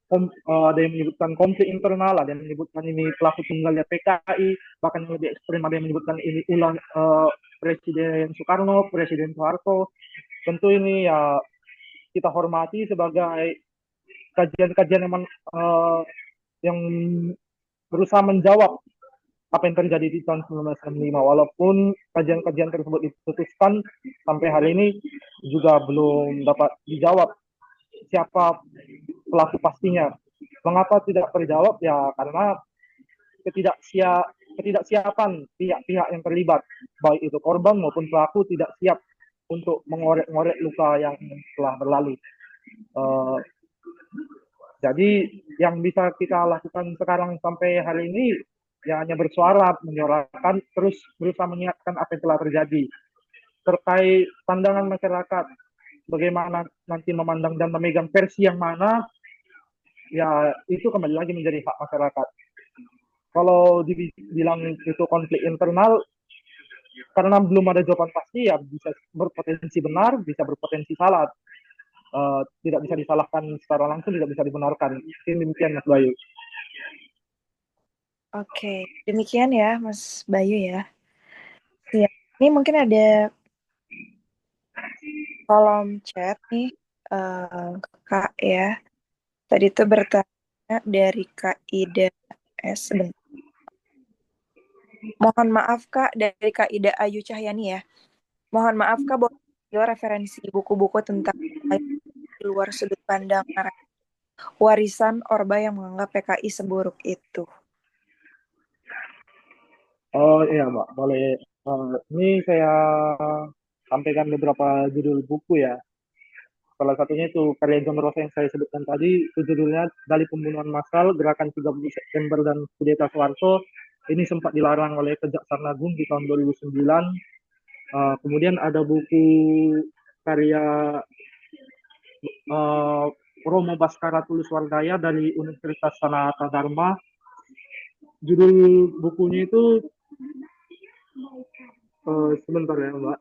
ada yang menyebutkan konflik internal, ada yang menyebutkan ini pelaku tunggalnya PKI, bahkan yang lebih ekstrim ada yang menyebutkan ini ulah Presiden Soekarno, Presiden Soeharto. Tentu ini ya kita hormati sebagai kajian-kajian yang berusaha menjawab apa yang terjadi di tahun 1965, walaupun kajian-kajian tersebut diputuskan sampai hari ini juga belum dapat dijawab siapa pelaku pastinya. Mengapa tidak terjawab? Ya karena ketidaksiapan pihak-pihak yang terlibat, baik itu korban maupun pelaku, tidak siap untuk mengorek-ngorek luka yang telah berlalu. Jadi yang bisa kita lakukan sekarang sampai hari ini ya hanya bersuara, menyuarakan, terus berusaha mengingatkan apa yang telah terjadi. Terkait pandangan masyarakat, bagaimana nanti memandang dan memegang versi yang mana, ya itu kembali lagi menjadi hak masyarakat. Kalau dibilang itu konflik internal, karena belum ada jawaban pasti ya bisa berpotensi benar, bisa berpotensi salah. Tidak bisa disalahkan secara langsung, tidak bisa dibenarkan. Mungkin demikian Mas Bayu. Oke, demikian ya Mas Bayu ya. Iya, ini mungkin ada kolom chat nih, Kak ya. Tadi tuh bertanya dari Kak Ida S. Sebentar. Mohon maaf Kak, dari Kak Ida Ayu Cahyani ya. Mohon maaf Kak, boleh referensi buku-buku tentang di luar sudut pandang warisan Orba yang menganggap PKI seburuk itu. Oh iya Mbak, boleh. Ini saya sampaikan beberapa judul buku ya. Salah satunya itu karya John Rosa yang saya sebutkan tadi, itu judulnya Dari Pembunuhan Massal, Gerakan 30 September dan Kudeta Soeharto. Ini sempat dilarang oleh Kejaksaan Agung di tahun 2009. Kemudian ada buku karya Romo Baskara Tuliswardaya dari Universitas Sanata Dharma. Judul bukunya itu sebentar ya Mbak.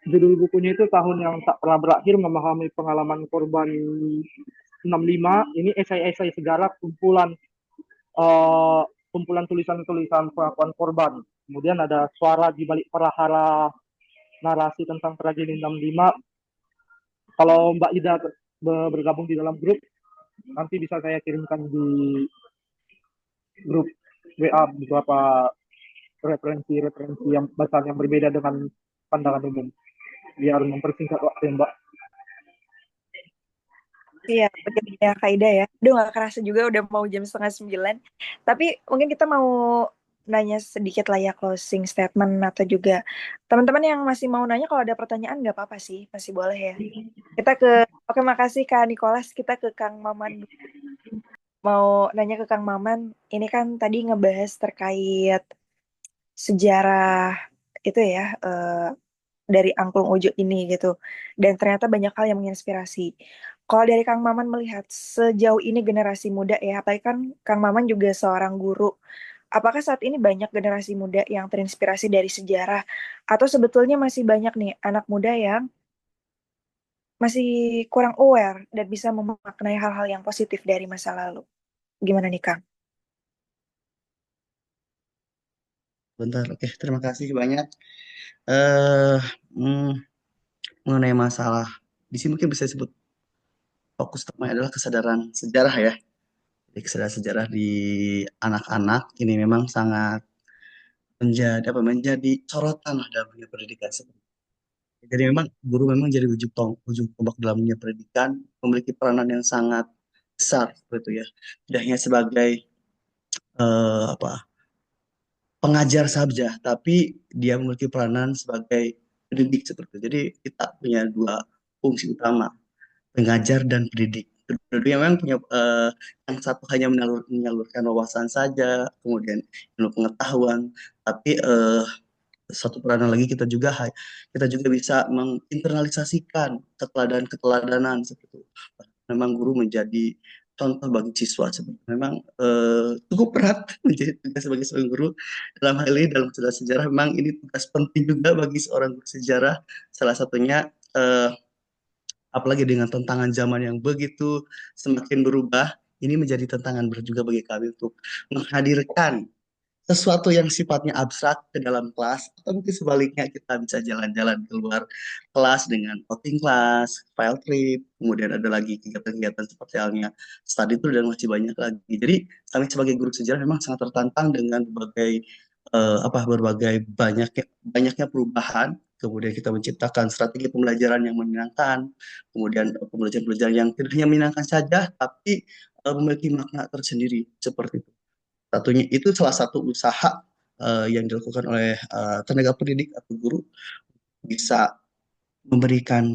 Judul bukunya itu Tahun yang Tak Pernah Berakhir, Memahami Pengalaman Korban 65. Ini esai-esai sejarah kumpulan tulisan-tulisan pengakuan korban. Kemudian ada Suara di Balik Perahara, narasi tentang tragedi 65. Kalau Mbak Ida bergabung di dalam grup, nanti bisa saya kirimkan di grup WA beberapa referensi-referensi yang bacaan yang berbeda dengan pandangan umum, biar mempersingkat waktu Mbak. Iya, begitu ya Kak Ida ya. Udah gak kerasa juga udah mau jam 8:30. Tapi mungkin kita mau nanya sedikit lah ya closing statement atau juga teman-teman yang masih mau nanya kalau ada pertanyaan nggak apa-apa sih, masih boleh ya. Kita ke, oke makasih Kak Nicholas, kita ke Kang Maman. Mau nanya ke Kang Maman, ini kan tadi ngebahas terkait sejarah itu ya, dari Angklung Ujo ini gitu. Dan ternyata banyak hal yang menginspirasi. Kalau dari Kang Maman melihat sejauh ini generasi muda ya, apalagi kan Kang Maman juga seorang guru. Apakah saat ini banyak generasi muda yang terinspirasi dari sejarah? Atau sebetulnya masih banyak nih anak muda yang masih kurang aware dan bisa memaknai hal-hal yang positif dari masa lalu? Gimana nih Kang? Bentar, oke, terima kasih banyak. eh hmm, Mengenai masalah di sini mungkin bisa disebut fokus utamanya adalah kesadaran sejarah ya. Jadi kesadaran sejarah di anak-anak ini memang sangat menjadi sorotan lah dalam dunia pendidikan. Jadi memang guru memang jadi ujung tombak dalam dunia pendidikan, memiliki peranan yang sangat besar seperti itu ya. Tidak hanya sebagai apa pengajar saja, tapi dia memiliki peranan sebagai pendidik seperti itu. Jadi kita punya dua fungsi utama, pengajar dan pendidik. Kedua memang punya yang satu hanya menyalurkan wawasan saja, kemudian ilmu pengetahuan, tapi satu peranan lagi kita juga bisa menginternalisasikan keteladanan seperti itu. Memang guru menjadi contoh bagi siswa sebenarnya. Memang cukup berat menjadi tugas sebagai seorang guru dalam hal ini dalam sejarah. Memang ini tugas penting juga bagi seorang guru sejarah. Salah satunya apalagi dengan tantangan zaman yang begitu semakin berubah, ini menjadi tantangan berat juga bagi kami untuk menghadirkan sesuatu yang sifatnya abstrak ke dalam kelas, atau mungkin sebaliknya kita bisa jalan-jalan keluar kelas dengan outing kelas, file trip, kemudian ada lagi kegiatan-kegiatan seperti halnya study tour dan masih banyak lagi. Jadi kami sebagai guru sejarah memang sangat tertantang dengan berbagai banyaknya perubahan. Kemudian kita menciptakan strategi pembelajaran yang menyenangkan, kemudian pembelajaran-pembelajaran yang tidak hanya menyenangkan saja, tapi memiliki makna tersendiri seperti itu. Satunya itu salah satu usaha yang dilakukan oleh tenaga pendidik atau guru bisa memberikan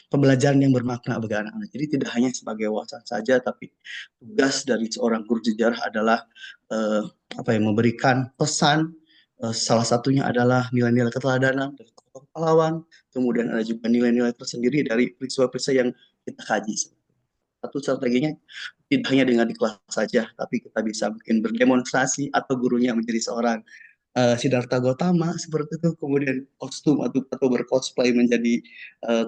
pembelajaran yang bermakna bagi anak-anak. Jadi tidak hanya sebagai wawasan saja, tapi tugas dari seorang guru sejarah adalah memberikan pesan. Salah satunya adalah nilai-nilai keteladanan, tokoh pahlawan, kemudian ada juga nilai-nilai tersendiri dari peristiwa-peristiwa yang kita kaji. Satu strateginya tidak hanya dengan di kelas saja, tapi kita bisa mungkin berdemonstrasi atau gurunya menjadi seorang Siddhartha Gautama seperti itu, kemudian kostum atau bercosplay menjadi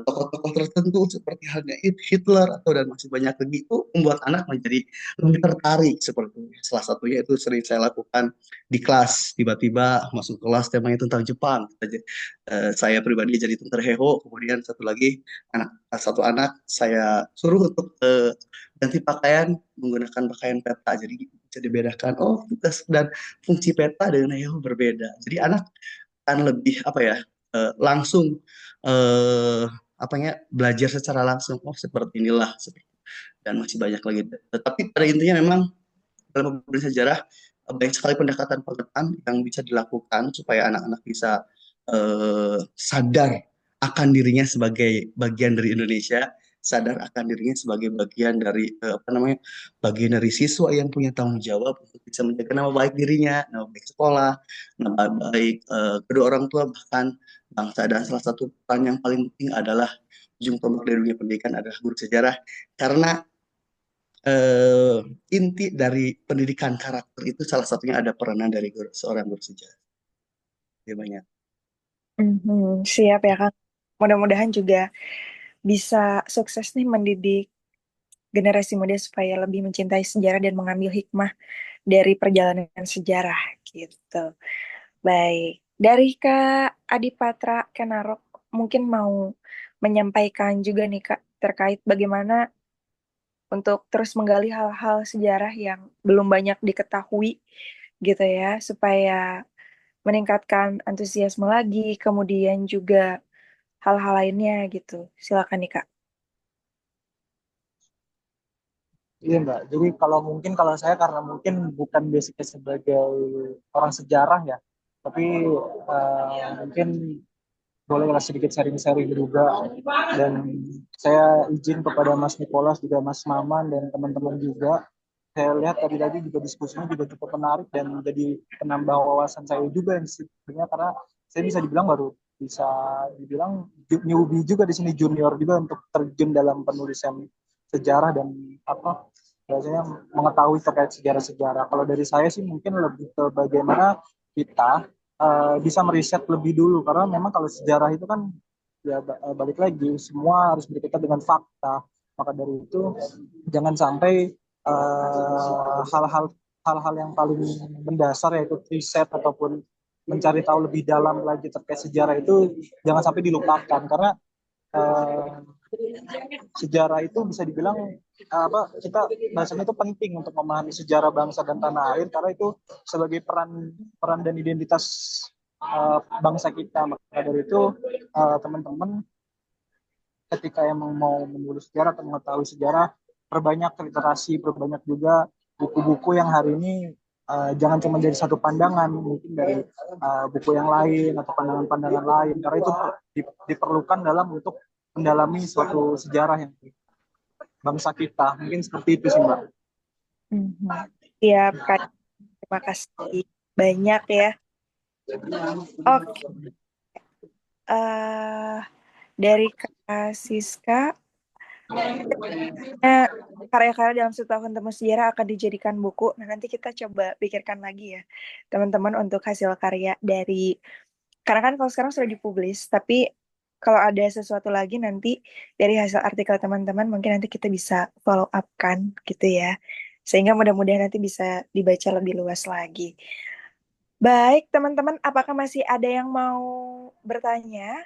tokoh-tokoh tertentu seperti halnya Hitler atau dan masih banyak lagi, itu membuat anak menjadi lebih tertarik seperti itu. Salah satunya itu sering saya lakukan di kelas, tiba-tiba masuk kelas temanya tentang Jepang. Saya pribadi jadi tentara Heho, kemudian satu anak saya suruh untuk ganti pakaian menggunakan pakaian peta, jadi bisa dibedakan oh tugas dan fungsi peta dengan Yahoo berbeda. Jadi anak akan lebih apa ya langsung eh, apanya belajar secara langsung. Oh seperti inilah dan masih banyak lagi. Tetapi pada intinya memang dalam pembelajaran sejarah banyak sekali pendekatan-pendekatan yang bisa dilakukan supaya anak-anak bisa sadar akan dirinya sebagai bagian dari Indonesia, sadar akan dirinya sebagai bagian dari bagian dari siswa yang punya tanggung jawab untuk bisa menjaga nama baik dirinya, nama baik sekolah, nama baik kedua orang tua, bahkan bangsa. Dan salah satu peran yang paling penting adalah ujung tombak dari dunia pendidikan adalah guru sejarah, karena eh, inti dari pendidikan karakter itu salah satunya ada peranan dari seorang guru sejarah. Ya, banyak. Siap ya Kang. Mudah-mudahan juga bisa sukses nih mendidik generasi muda supaya lebih mencintai sejarah dan mengambil hikmah dari perjalanan sejarah gitu. Baik, dari Kak Adipatra Kenarok mungkin mau menyampaikan juga nih Kak terkait bagaimana untuk terus menggali hal-hal sejarah yang belum banyak diketahui gitu ya, supaya meningkatkan antusiasme lagi, kemudian juga hal-hal lainnya gitu. Silakan nih Kak. Iya Mbak, jadi kalau saya karena mungkin bukan basicnya sebagai orang sejarah ya, tapi mungkin bolehlah sedikit sharing-sharing juga. Dan saya izin kepada Mas Nicholas juga Mas Maman dan teman-teman juga. Saya lihat tadi juga diskusinya juga cukup menarik dan menjadi penambah wawasan saya juga yang sebenarnya, karena saya bisa dibilang newbie juga di sini, junior juga untuk terjun dalam penulisan sejarah dan apa biasanya mengetahui terkait sejarah-sejarah. Kalau dari saya sih mungkin lebih ke bagaimana kita bisa meriset lebih dulu, karena memang kalau sejarah itu kan ya balik lagi semua harus berkaitan dengan fakta. Maka dari itu jangan sampai hal-hal hal-hal yang paling mendasar yaitu riset ataupun mencari tahu lebih dalam lagi terkait sejarah itu jangan sampai dilupakan, karena eh, sejarah itu bisa dibilang kita bahasanya itu penting untuk memahami sejarah bangsa dan tanah air, karena itu sebagai peran peran dan identitas bangsa kita. Maka dari itu teman-teman ketika emang mau menulis sejarah atau mengetahui sejarah, perbanyak literasi, perbanyak juga buku-buku yang hari ini jangan cuma jadi satu pandangan, mungkin dari buku yang lain atau pandangan-pandangan lain, karena itu diperlukan dalam untuk mendalami suatu sejarah yang bangsa kita. Mungkin seperti itu sih Mbak. Siap Kak, terima kasih banyak ya. Oke, dari Kak Siska, karya-karya dalam 1 tahun temu sejarah akan dijadikan buku. Nah, nanti kita coba pikirkan lagi ya, teman-teman, untuk hasil karya dari, karena kan kalau sekarang sudah dipublis, tapi kalau ada sesuatu lagi nanti dari hasil artikel teman-teman, mungkin nanti kita bisa follow up kan, gitu ya. Sehingga mudah-mudahan nanti bisa dibaca lebih luas lagi. Baik, teman-teman, apakah masih ada yang mau bertanya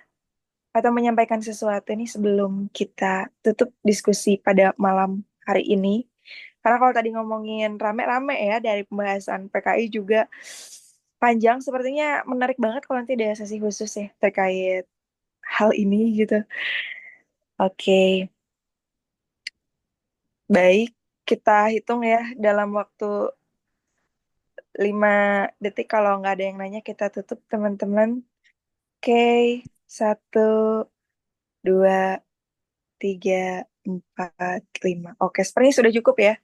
atau menyampaikan sesuatu nih sebelum kita tutup diskusi pada malam hari ini? Karena kalau tadi ngomongin rame-rame ya, dari pembahasan PKI juga panjang, sepertinya menarik banget kalau nanti ada sesi khusus ya terkait hal ini gitu. Oke, baik, kita hitung ya dalam waktu 5 detik. Kalau nggak ada yang nanya, kita tutup teman-teman. Oke, 1, 2, 3, 4, 5. Oke, sepertinya sudah cukup ya.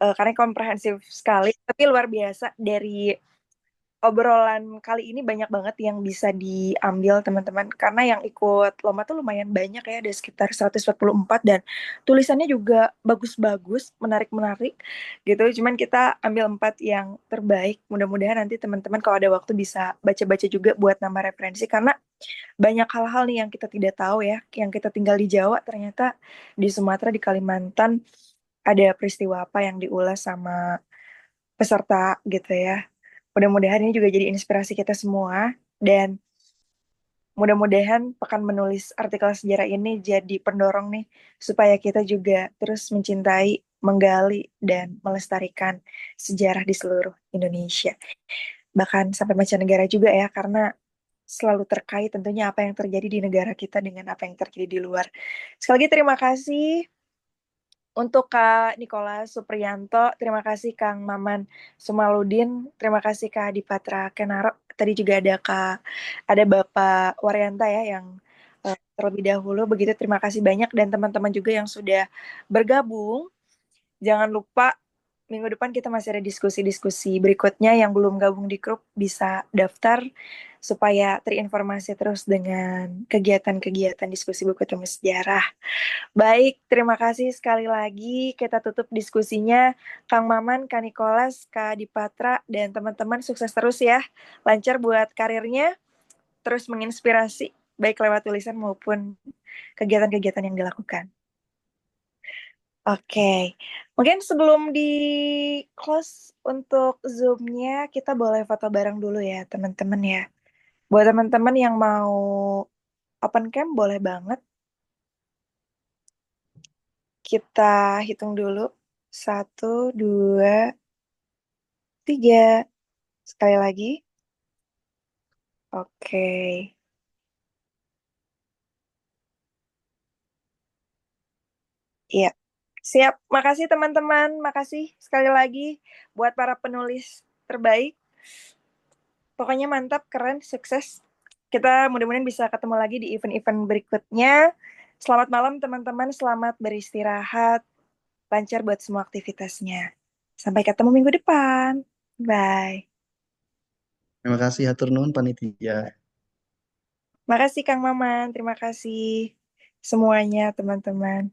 Karena komprehensif sekali, tapi luar biasa dari obrolan kali ini banyak banget yang bisa diambil teman-teman karena yang ikut lomba tuh lumayan banyak ya, ada sekitar 144 dan tulisannya juga bagus-bagus, menarik-menarik gitu. Cuman kita ambil 4 yang terbaik. Mudah-mudahan nanti teman-teman kalau ada waktu bisa baca-baca juga buat nambah referensi karena banyak hal-hal nih yang kita tidak tahu ya, yang kita tinggal di Jawa ternyata di Sumatera, di Kalimantan ada peristiwa apa yang diulas sama peserta gitu ya. Mudah-mudahan ini juga jadi inspirasi kita semua dan mudah-mudahan pekan menulis artikel sejarah ini jadi pendorong nih supaya kita juga terus mencintai, menggali dan melestarikan sejarah di seluruh Indonesia. Bahkan sampai mancanegara juga ya karena selalu terkait tentunya apa yang terjadi di negara kita dengan apa yang terjadi di luar. Sekali lagi terima kasih untuk Kak Nikolas Supriyanto, terima kasih Kang Maman Sumaludin, terima kasih Kak Adipatra Kenaro. Tadi juga ada Bapak Waryanta ya yang terlebih dahulu. Begitu terima kasih banyak dan teman-teman juga yang sudah bergabung. Jangan lupa minggu depan kita masih ada diskusi-diskusi berikutnya yang belum gabung di grup bisa daftar supaya terinformasi terus dengan kegiatan-kegiatan diskusi buku temu sejarah. Baik, terima kasih sekali lagi. Kita tutup diskusinya. Kang Maman, Kak Nikolas, Kak Dipatra, dan teman-teman sukses terus ya. Lancar buat karirnya, terus menginspirasi, baik lewat tulisan maupun kegiatan-kegiatan yang dilakukan. Oke, mungkin sebelum di close untuk Zoom-nya, kita boleh foto bareng dulu ya, teman-teman ya. Buat teman-teman yang mau open cam, boleh banget. Kita hitung dulu. 1, 2, 3. Sekali lagi. Oke. Iya. Siap. Makasih teman-teman. Makasih sekali lagi buat para penulis terbaik. Pokoknya mantap, keren, sukses. Kita mudah-mudahan bisa ketemu lagi di event-event berikutnya. Selamat malam teman-teman. Selamat beristirahat. Lancar buat semua aktivitasnya. Sampai ketemu minggu depan. Bye. Terima kasih hatur nuhun panitia. Makasih Kang Maman, terima kasih semuanya teman-teman.